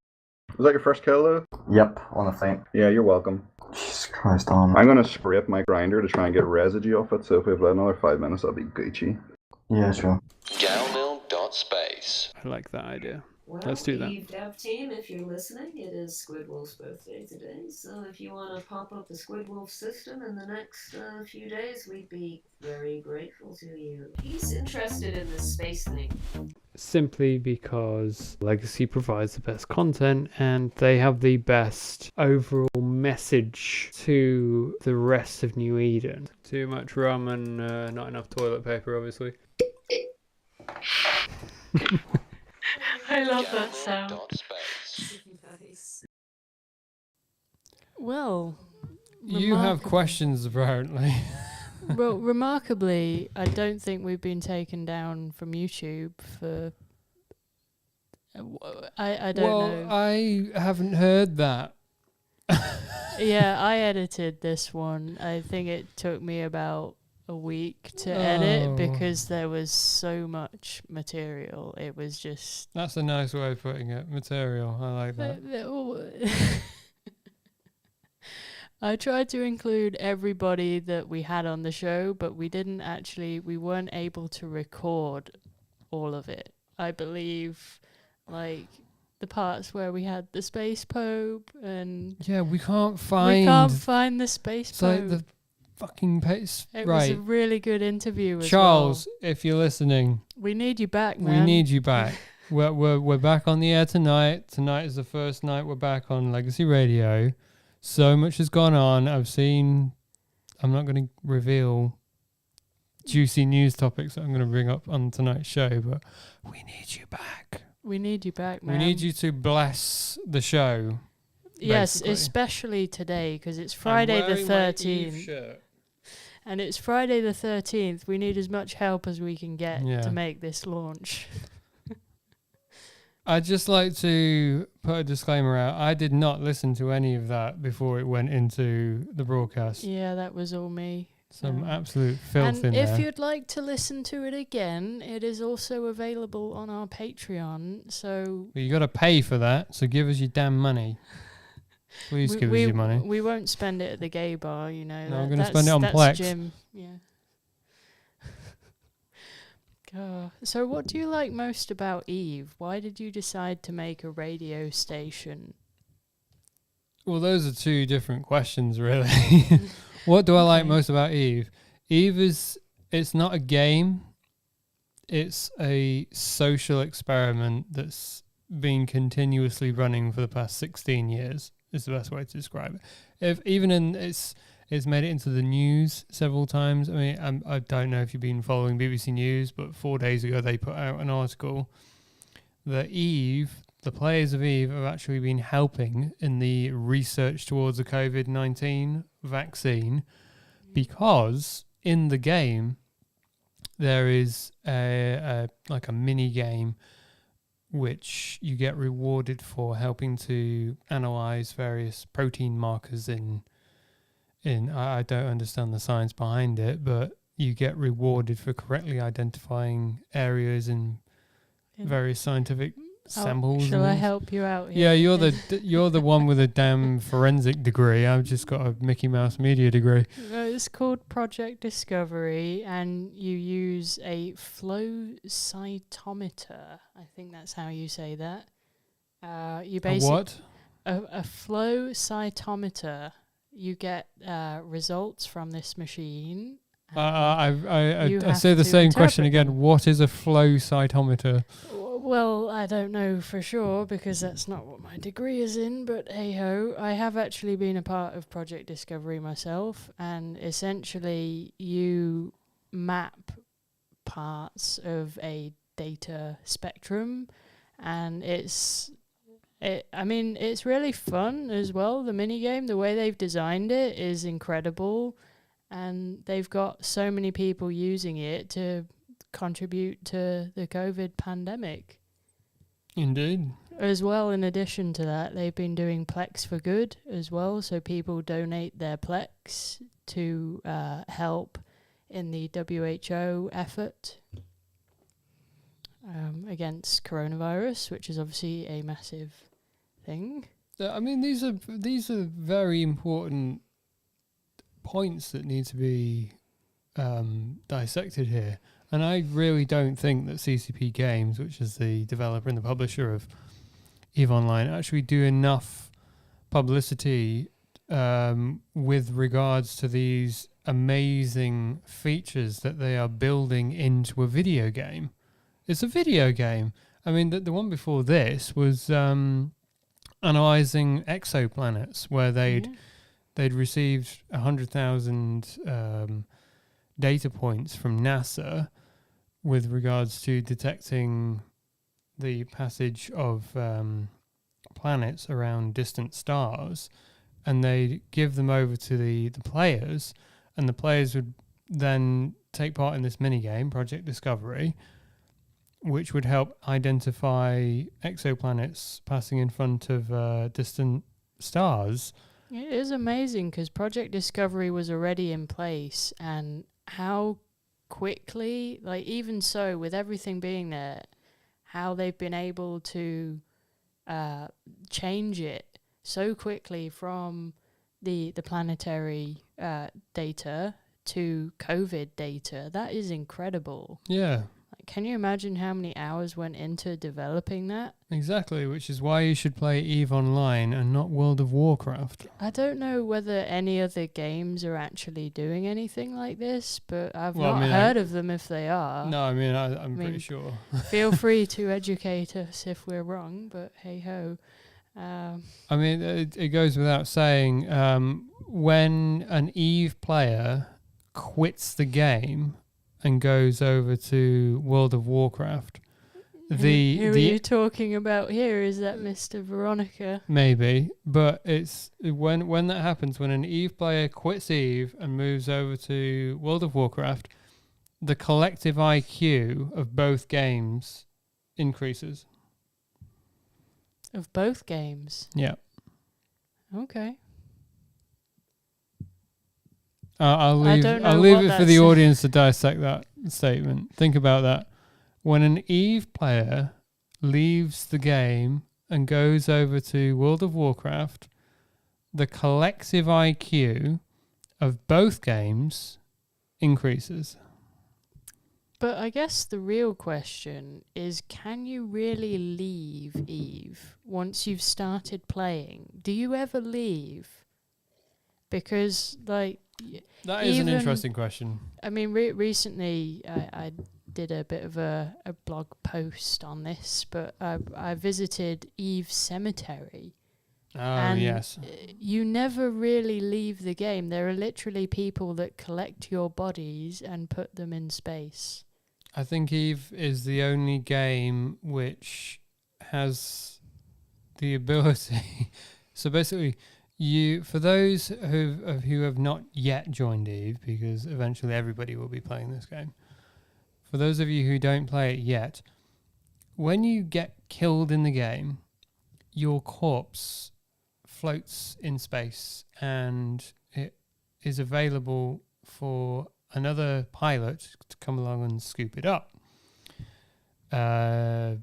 Was that your first kill, though? Yep, honestly. Yeah, you're welcome. Jesus Christ, on. I'm gonna scrape my grinder to try and get residue off it, so if we have another 5 minutes, I'll be Gucci. Yeah, sure. Galmill.space. I like that idea. Well, Let's do that. Eve Dev Team, if you're listening, it is Squidwolf's birthday today, so if you want to pop up the Squidwolf system in the next few days, we'd be very grateful to you. He's interested in this space thing. Simply because Legacy provides the best content and they have the best overall message to the rest of New Eden. Too much rum and not enough toilet paper, obviously. I love that sound. Well, You have questions, apparently. well, remarkably, I don't think we've been taken down from YouTube for. I don't know. I haven't heard that. Yeah, I edited this one. I think it took me about a week to edit because there was so much material. It was just. That's a nice way of putting it. Material. I like that. I tried to include everybody that we had on the show, but we weren't able to record all of it. I believe, like, the parts where we had the Space Pope and... Yeah, we can't find the Space it's Pope. like the fucking pace. It right. was a really good interview as Charles, well. if you're listening... We need you back, man. We need you back. We're back on the air tonight. Tonight is the first night we're back on Legacy Radio. So much has gone on. I'm not going to reveal juicy news topics that I'm going to bring up on tonight's show, but we need you back. We need you back, man. We need you to bless the show. Yes, basically. Especially today, because it's Friday the 13th. And it's Friday the 13th. We need as much help as we can get to make this launch. I'd just like to put a disclaimer out. I did not listen to any of that before it went into the broadcast. Yeah, that was all me. Some absolute filth in and there. if you'd like to listen to it again, it is also available on our Patreon. So Well, you got to pay for that, so give us your damn money. Please give us your money. We won't spend it at the gay bar, you know. No, I'm going to spend it on Plex. Jim, yeah. So what do you like most about Eve? Why did you decide to make a radio station? Well, those are two different questions, really. What do I like most about Eve? It's not a game. It's a social experiment that's been continuously running for the past 16 years, is the best way to describe it. It's made it into the news several times. I mean, I don't know if you've been following BBC News, but 4 days ago they put out an article that the players of Eve have actually been helping in the research towards a COVID-19 vaccine, because in the game there is a mini game which you get rewarded for helping to analyze various protein markers in I don't understand the science behind it, but you get rewarded for correctly identifying areas in various scientific samples. Shall I help you out here? Yeah, you're the one with a damn forensic degree. I've just got a Mickey Mouse media degree. It's called Project Discovery, and you use a flow cytometer. I think that's how you say that. You basically what? A flow cytometer. You get results from this machine. I say the same question again. What is a flow cytometer? Well, I don't know for sure because that's not what my degree is in, but hey ho, I have actually been a part of Project Discovery myself, and essentially you map parts of a data spectrum, and it's really fun as well. The minigame, the way they've designed it is incredible, and they've got so many people using it to contribute to the COVID pandemic. Indeed. As well, in addition to that, they've been doing Plex for Good as well, so people donate their Plex to help in the WHO effort against coronavirus, which is obviously a massive thing. I mean, these are very important points that need to be dissected here. And I really don't think that CCP Games, which is the developer and the publisher of EVE Online, actually do enough publicity with regards to these amazing features that they are building into a video game. It's a video game. I mean, the one before this was analyzing exoplanets, where they'd received 100,000 data points from NASA with regards to detecting the passage of planets around distant stars, and they give them over to the players, and the players would then take part in this minigame, Project Discovery, which would help identify exoplanets passing in front of distant stars. It is amazing because Project Discovery was already in place, and how quickly, like even so, with everything being there, how they've been able to change it so quickly from the planetary data to COVID data. That is incredible. Yeah. Can you imagine how many hours went into developing that? Exactly, which is why you should play EVE Online and not World of Warcraft. I don't know whether any other games are actually doing anything like this, but I've not heard of them if they are. No, I mean, I'm pretty sure. Feel free to educate us if we're wrong, but hey-ho. I mean, it goes without saying, when an EVE player quits the game and goes over to World of Warcraft, who are you talking about here? Is that Mr. Veronica? Maybe, but it's when that happens, when an EVE player quits EVE and moves over to World of Warcraft, the collective IQ of both games increases. Of both games? Yeah. Okay. I'll leave it for the audience to dissect that statement. Think about that. When an EVE player leaves the game and goes over to World of Warcraft, the collective IQ of both games increases. But I guess the real question is, can you really leave Eve once you've started playing? Do you ever leave? Because, like... That is an interesting question. I mean, recently I did a bit of a blog post on this, but I visited Eve's cemetery. Oh, and yes. You never really leave the game. There are literally people that collect your bodies and put them in space. I think Eve is the only game which has the ability. So basically, for those who have not yet joined Eve, because eventually everybody will be playing this game. For those of you who don't play it yet, when you get killed in the game, your corpse floats in space and it is available for another pilot to come along and scoop it up. I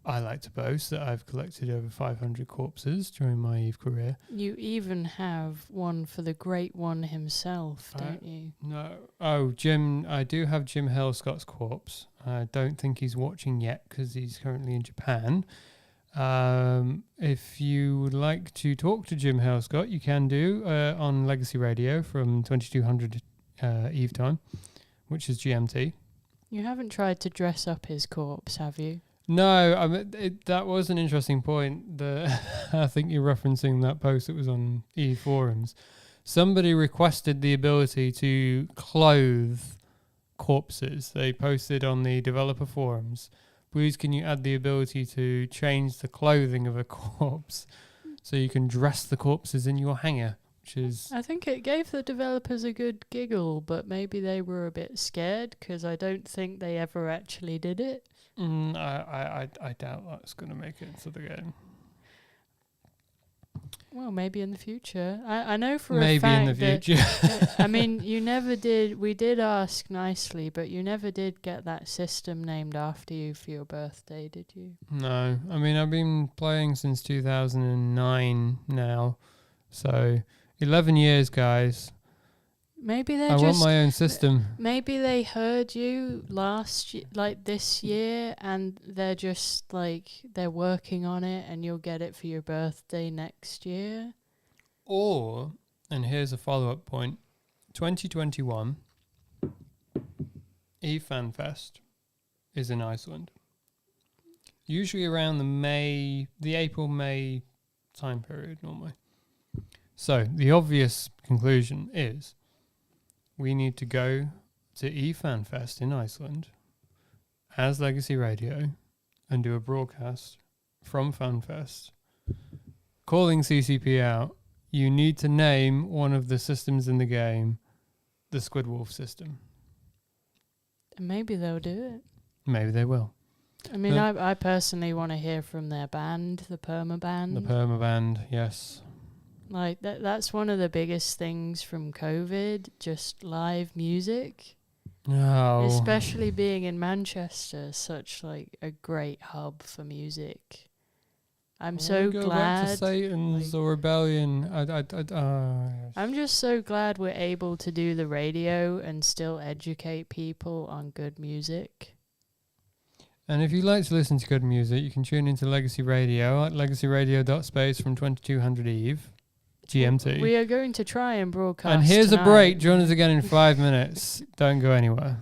like to boast that I've collected over 500 corpses during my Eve career. You even have one for the Great One himself, don't you? No. Oh, Jim, I do have Jim Hellscott's corpse. I don't think he's watching yet because he's currently in Japan. If you would like to talk to Jim Hellscott, you can do on Legacy Radio from 2200 Eve time, which is GMT. You haven't tried to dress up his corpse, have you? No, I mean, that was an interesting point. I think you're referencing that post that was on Eve forums. Somebody requested the ability to clothe corpses. They posted on the developer forums, please can you add the ability to change the clothing of a corpse so you can dress the corpses in your hangar, which is... I think it gave the developers a good giggle, but maybe they were a bit scared because I don't think they ever actually did it. I doubt that's going to make it into the game. Well, maybe in the future. I know for maybe a fact in the future. that, I mean, you never did. We did ask nicely, but you never did get that system named after you for your birthday, did you? No. I mean, I've been playing since 2009 now. So 11 years, guys. Maybe I want my own system. Maybe they heard you this year, and they're just they're working on it, and you'll get it for your birthday next year. Or, and here's a follow-up point, 2021 Eve Fan Fest is in Iceland. Usually around the April-May time period normally. So the obvious conclusion is we need to go to Eve Fan Fest in Iceland as Legacy Radio and do a broadcast from FanFest calling CCP out. You need to name one of the systems in the game the Squidwolf system. And maybe they'll do it. Maybe they will. I mean, I personally want to hear from their band, the Perma Band. The Perma Band, yes. That's one of the biggest things from COVID, just live music. Oh. Especially being in Manchester, such a great hub for music. I'm so glad. Back to Satan's or Rebellion. I'm just so glad we're able to do the radio and still educate people on good music. And if you like to listen to good music, you can tune into Legacy Radio at legacyradio.space from 2200 Eve. GMT. We are going to try and broadcast. And here's tonight. a break. Join us again in 5 minutes. Don't go anywhere.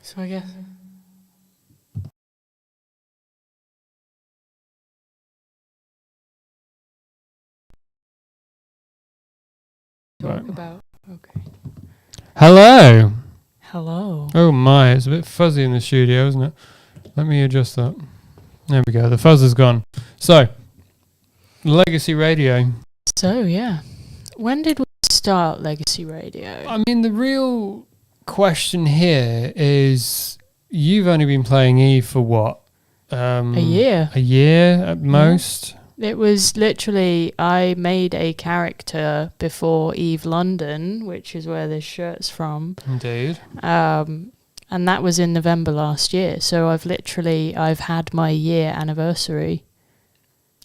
So I guess. Talk about. Okay. Hello. Hello. Oh my, it's a bit fuzzy in the studio, isn't it? Let me adjust that. There we go. The fuzz is gone. So, Legacy Radio. So yeah, when did we start Legacy Radio? I mean, the real question here is, you've only been playing Eve for what? A year. A year at most. It was literally, I made a character before Eve London, which is where this shirt's from. Indeed. And that was in November last year. So I've had my year anniversary.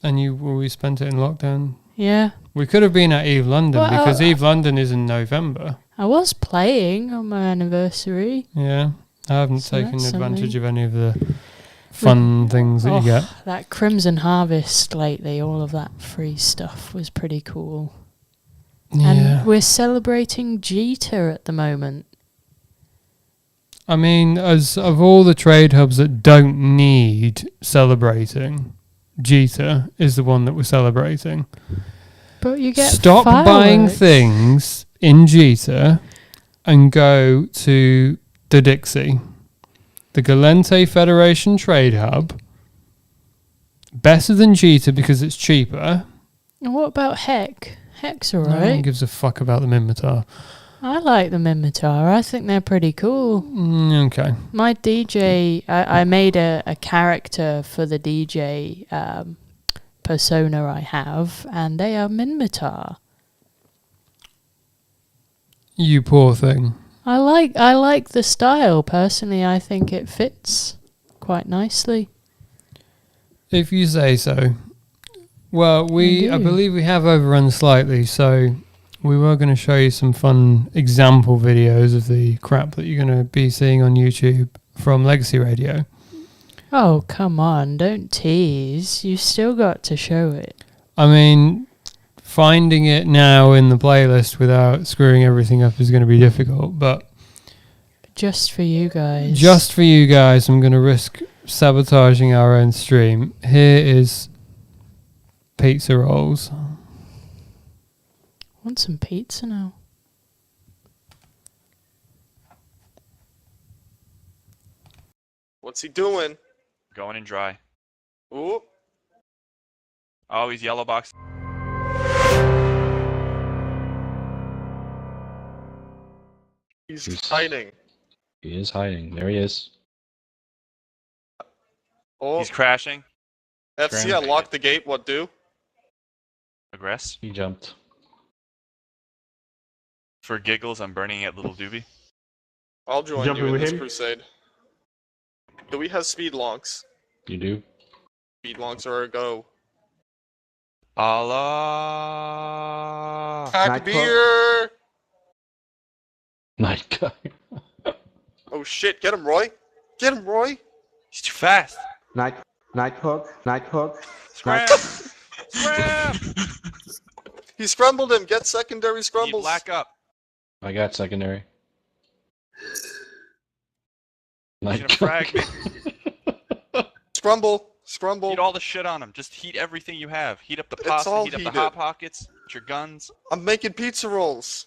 And we spent it in lockdown? Yeah. We could have been at Eve London because Eve London is in November. I was playing on my anniversary. Yeah. I haven't taken advantage of any of the fun things that you get. That Crimson Harvest lately, all of that free stuff was pretty cool. Yeah. And we're celebrating Jita at the moment. I mean, as of all the trade hubs that don't need celebrating, Jita is the one that we're celebrating. But you get Stop buying fireworks. things in Jita and go to the Dixie, the Galente Federation Trade Hub. Better than Jita because it's cheaper. And what about Heck? Heck's No one alright. gives a fuck about the Minmatar. I like the Minmatar. I think they're pretty cool. Okay. My DJ, I made a character for the DJ persona I have, and they are Minmatar. You poor thing. I like the style. Personally, I think it fits quite nicely. If you say so. Well, I believe we have overrun slightly, so we were going to show you some fun example videos of the crap that you're going to be seeing on YouTube from Legacy Radio. Oh, come on, don't tease. You still got to show it. I mean, finding it now in the playlist without screwing everything up is going to be difficult, but just for you guys. Just for you guys, I'm going to risk sabotaging our own stream. Here is pizza rolls. Want some pizza now? What's he doing? Going in dry. Ooh. Oh, he's yellow box. He's hiding. He is hiding. There he is. Oh. He's crashing. FC, I locked the gate. What do? Aggress. He jumped. For giggles, I'm burning at Little Doobie. I'll join Jumping you in with this him? crusade. Do we have speed lonks? You do? Speed lonks are a go. Allah. Hack beer! Night guy. Oh shit, get him, Roy! Get him, Roy! He's too fast. Night hook. Scram! Scram! He scrambled him. Get secondary scrambles. Black up. I got secondary. He's Night gonna frag me. Scrumble. Heat all the shit on him. Just heat everything you have. Heat up the It's pasta, all heat up the heated. hot pockets, your guns. I'm making pizza rolls.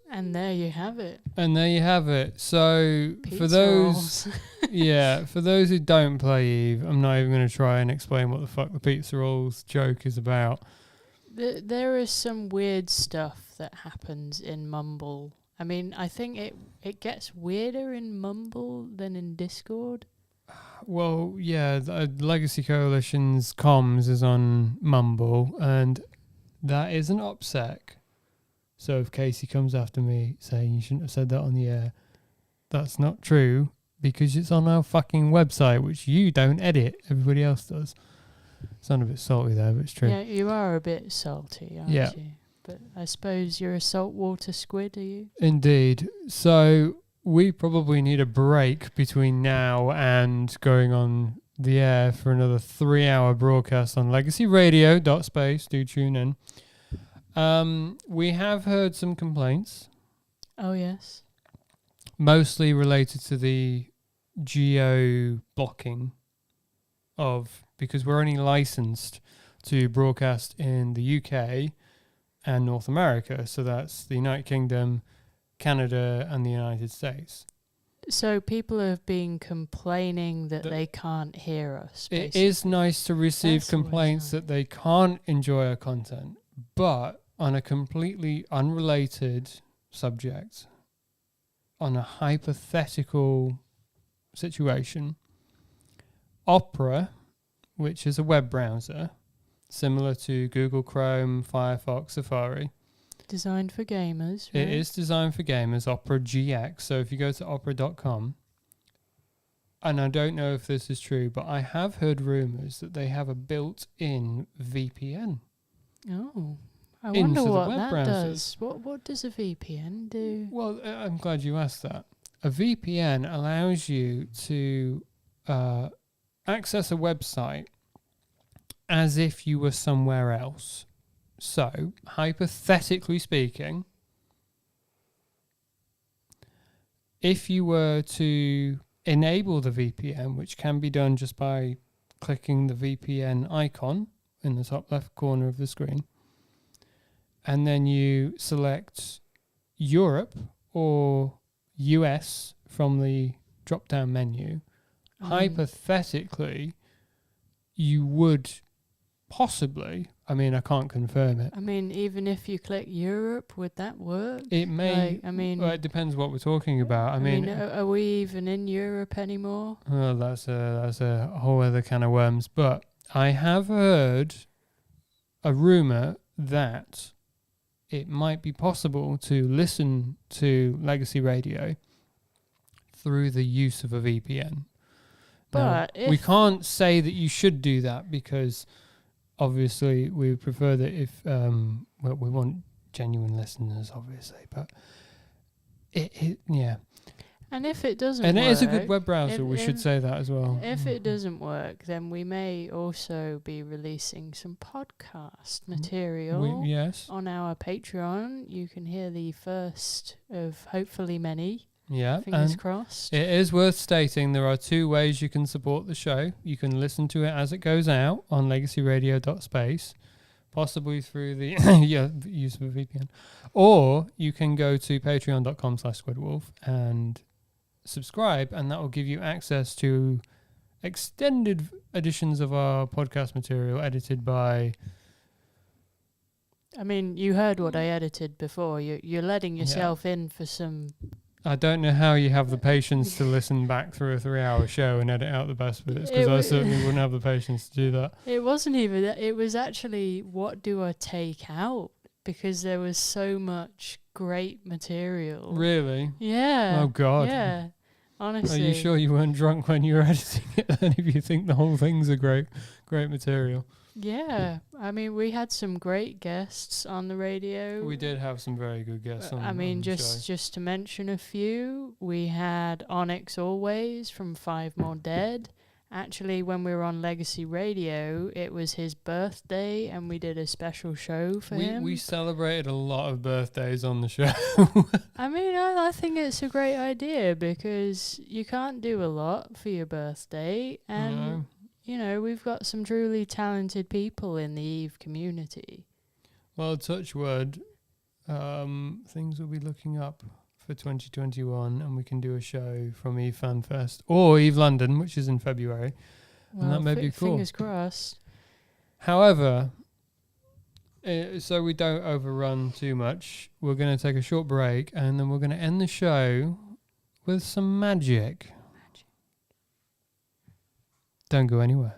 And there you have it. And there you have it. So for Pizza those, rolls. for those who don't play Eve, I'm not even going to try and explain what the fuck the pizza rolls joke is about. There is some weird stuff that happens in Mumble. I mean, I think it gets weirder in Mumble than in Discord. Well, yeah, the Legacy Coalition's comms is on Mumble, and that is an OPSEC. So if Casey comes after me saying you shouldn't have said that on the air, that's not true, because it's on our fucking website, which you don't edit. Everybody else does. Sound a bit salty there, but it's true. Yeah, you are a bit salty, aren't you? But I suppose you're a saltwater squid, are you? Indeed. So we probably need a break between now and going on the air for another 3-hour broadcast on legacyradio.space. Do tune in. We have heard some complaints, Oh, yes. mostly related to the geo blocking because we're only licensed to broadcast in the UK and North America. So that's the United Kingdom, Canada, and the United States. So people have been complaining that they can't hear us. It is nice to receive That's always complaints that they can't enjoy our content, but on a completely unrelated subject, on a hypothetical situation, Opera, which is a web browser similar to Google Chrome, Firefox, Safari. Designed for gamers, It right? is designed for gamers, Opera GX. So if you go to opera.com, and I don't know if this is true, but I have heard rumors that they have a built-in VPN. Oh, I into wonder the what web that browsers. does. What does a VPN do? Well, I'm glad you asked that. A VPN allows you to access a website as if you were somewhere else. So, hypothetically speaking, if you were to enable the VPN, which can be done just by clicking the VPN icon in the top left corner of the screen, and then you select Europe or US from the drop-down menu, hypothetically, you would possibly, I mean, I can't confirm it. I mean, even if you click Europe, would that work? It may. Well, it depends what we're talking about. I mean, are we even in Europe anymore? well, that's a whole other can of worms. But I have heard a rumor that it might be possible to listen to Legacy Radio through the use of a VPN. But now, we can't say that you should do that because obviously we would prefer that if well, we want genuine listeners, obviously, but yeah. And if it doesn't and work... it is a good web browser, we should say that as well. If it doesn't work, then we may also be releasing some podcast material yes. on our Patreon. You can hear the first of hopefully many. Yeah, Fingers and crossed. It is worth stating there are two ways you can support the show. You can listen to it as it goes out on legacyradio.space, possibly through the use of a VPN, or you can go to patreon.com/Squidwolf and subscribe, and that will give you access to extended editions of our podcast material edited by... I mean, you heard what I edited before. You're letting yourself in for some... I don't know how you have the patience to listen back through a 3-hour show and edit out the best bits, because I certainly wouldn't have the patience to do that. It wasn't even that. It was actually, what do I take out? Because there was so much great material. Really? Yeah. Oh, God. Yeah. Honestly. Are you sure you weren't drunk when you were editing it then, if you think the whole thing's a great material? Yeah. I mean, we had some great guests on the radio. We did have some very good guests on, I mean, on the show. just to mention a few, we had Onyx Always from Five More Dead. Actually, when we were on Legacy Radio, it was his birthday, and we did a special show for him. We celebrated a lot of birthdays on the show. I mean, I think it's a great idea because you can't do a lot for your birthday, and No. you know, we've got some truly talented people in the Eve community. Well, touch wood, things will be looking up for 2021, and we can do a show from Eve Fan Fest or Eve London, which is in February, and that may be cool. Fingers crossed. However, so we don't overrun too much, we're going to take a short break, and then we're going to end the show with some magic. Don't go anywhere.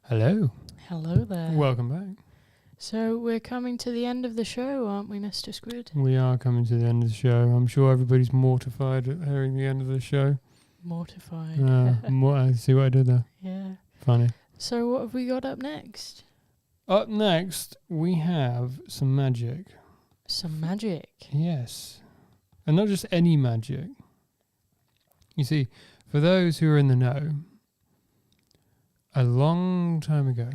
Hello. Hello there. Welcome back. So we're coming to the end of the show, aren't we, Mr. Squid? We are coming to the end of the show. I'm sure everybody's mortified at hearing the end of the show. Mortified. I see what I did there. Yeah. Funny. So what have we got up next? Up next, we have some magic. Some magic? Yes. And not just any magic. You see, for those who are in the know, a long time ago,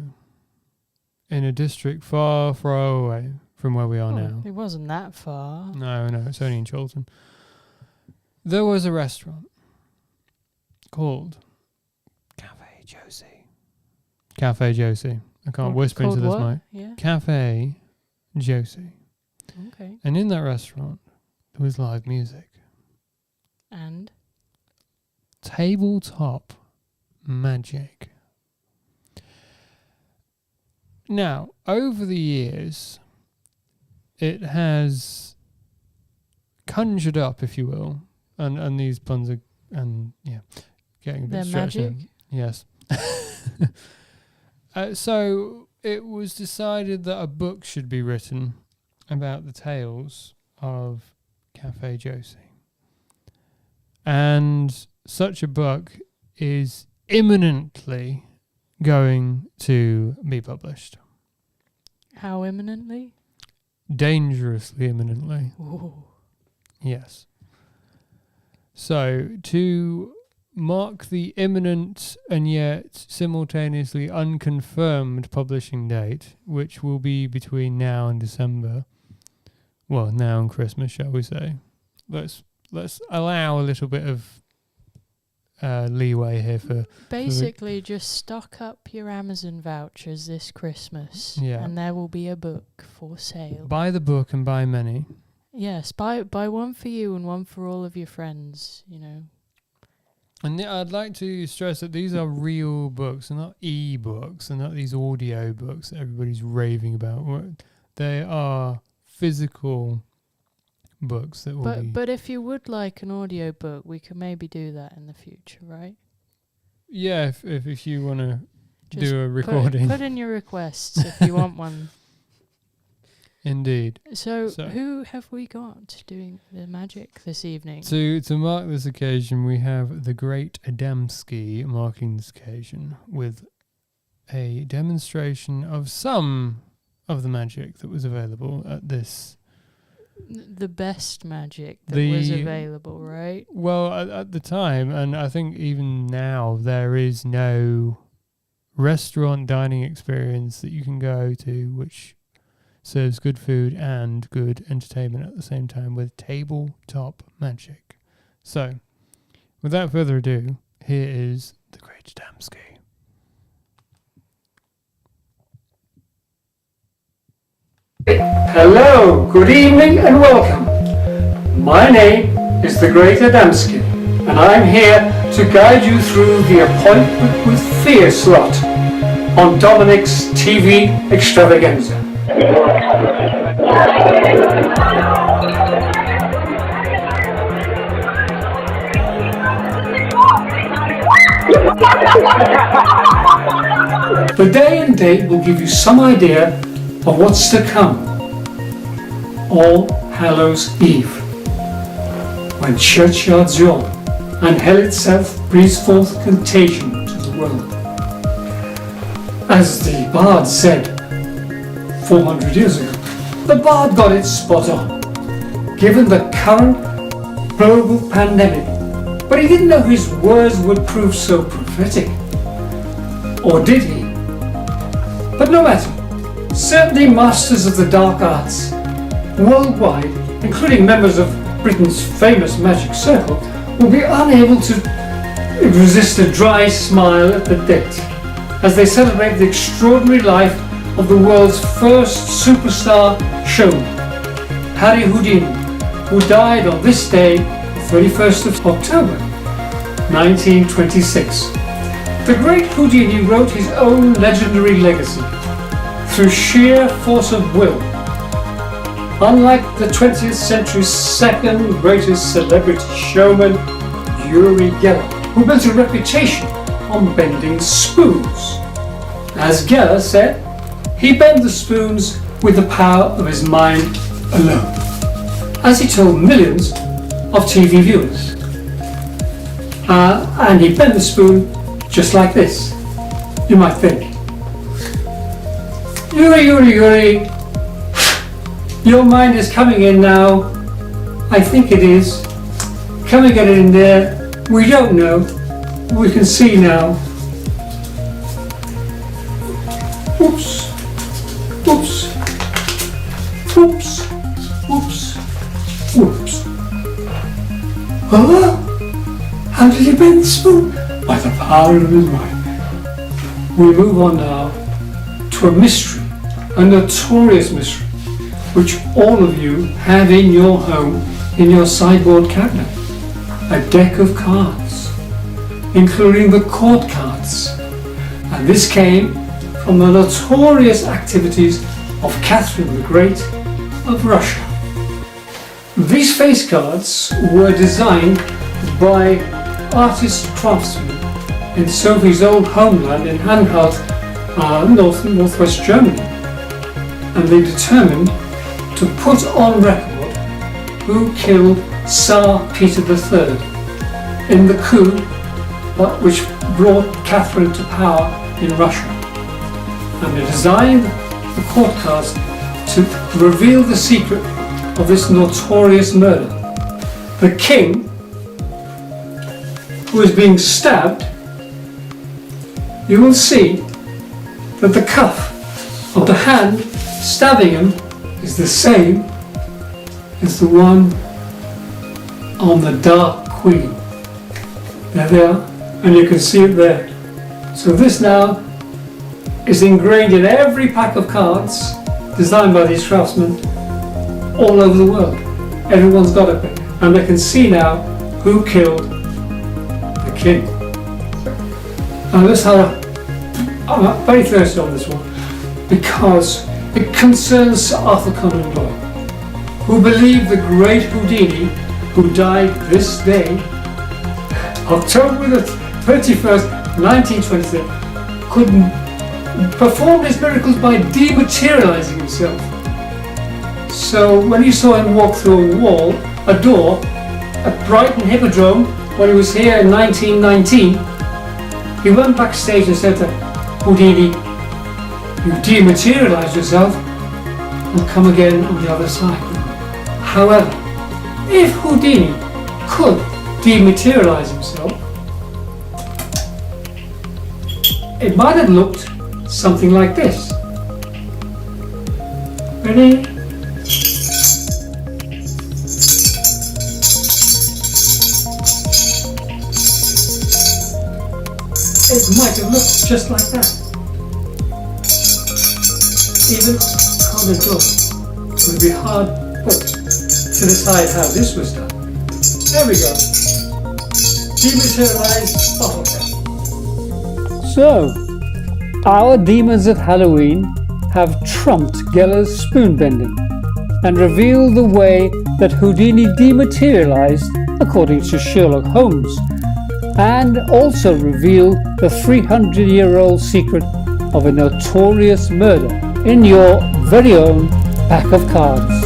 in a district far, far away from where we are now. It wasn't that far. No, it's only in Chorlton. There was a restaurant called Cafe Josie. Cafe Josie. I can't whisper into this mic. Yeah. Cafe Josie. Okay. And in that restaurant, there was live music. And? Tabletop magic. Now, over the years, it has conjured up, if you will, and these puns are, getting a bit They're stretched now. magic? Yes. So it was decided that a book should be written about the tales of Cafe Josie. And such a book is imminently going to be published. How imminently? Dangerously imminently. Ooh. Yes. So, to mark the imminent and yet simultaneously unconfirmed publishing date, which will be between now and December, well, now and Christmas, shall we say, let's allow a little bit of leeway here for basically just stock up your Amazon vouchers this Christmas, and there will be a book for sale. Buy the book and buy many. Yes, buy one for you and one for all of your friends, you know. And I'd like to stress that these are real books and not e-books and not these audio books that everybody's raving about. They are physical books that will be... But if you would like an audio book, we could maybe do that in the future, right? Yeah, if you want to do a recording. Put in your requests if you want one. Indeed. So who have we got doing the magic this evening? To mark this occasion, we have the great Adamski marking this occasion with a demonstration of some of the magic that was available at this. The best magic that was available, right? Well, at the time, and I think even now, there is no restaurant dining experience that you can go to which serves good food and good entertainment at the same time with tabletop magic. So, without further ado, here is the great Adamski. Hello, good evening and welcome. My name is the Great Adamski, and I'm here to guide you through the Appointment with Fear slot on Dominic's TV extravaganza. The day and date will give you some idea of what's to come. All Hallows Eve, when churchyards yawn and hell itself breathes forth contagion to the world. As the bard said 400 years ago, the bard got it spot on, given the current global pandemic, but he didn't know his words would prove so prophetic. Or did he? But no matter. Certainly masters of the dark arts worldwide, including members of Britain's famous magic circle, will be unable to resist a dry smile at the date as they celebrate the extraordinary life of the world's first superstar showman, Harry Houdini, who died on this day, 31st of October, 1926. The great Houdini wrote his own legendary legacy through sheer force of will. Unlike the 20th century's second greatest celebrity showman, Uri Geller, who built a reputation on bending spoons. As Geller said, he bent the spoons with the power of his mind alone, as he told millions of TV viewers. And he bent the spoon just like this, you might think. Yuri, Yuri, Yuri, your mind is coming in now. I think it is. Can we get it in there? We don't know. We can see now. Oops. Oops. Oops. Oops. Oops. Huh? How did he bend the spoon? By the power of his mind. We move on now to a mystery, a notorious mystery, which all of you have in your home, in your sideboard cabinet. A deck of cards, including the court cards. And this came from the notorious activities of Catherine the Great of Russia. These face cards were designed by artist craftsmen in Sophie's old homeland in Anhalt, northwest Germany. And they determined to put on record who killed Tsar Peter III in the coup which brought Catherine to power in Russia. And they designed the court cards to reveal the secret of this notorious murder. The king, who is being stabbed, you will see that the cuff of the hand stabbing him is the same as the one on the Dark Queen. There they are, and you can see it there. So this now is ingrained in every pack of cards designed by these craftsmen all over the world. Everyone's got it, and they can see now who killed the king. Now I'm very thirsty on this one because it concerns Sir Arthur Conan Doyle, who believed the great Houdini, who died this day, October the 31st, 1923, could perform his miracles by dematerializing himself. So when you saw him walk through a door at Brighton Hippodrome when he was here in 1919, he went backstage and said to Houdini, "You dematerialize yourself and come again on the other side." However, if Houdini could dematerialize himself, it might have looked something like this. Ready? It might have looked just like that. Even Conan Doyle would be hard put to decide how this was done. There we go. Dematerialized bottle cap. So, our demons of Halloween have trumped Geller's spoon bending and revealed the way that Houdini dematerialized according to Sherlock Holmes, and also reveal the 300-year-old secret of a notorious murder in your very own pack of cards.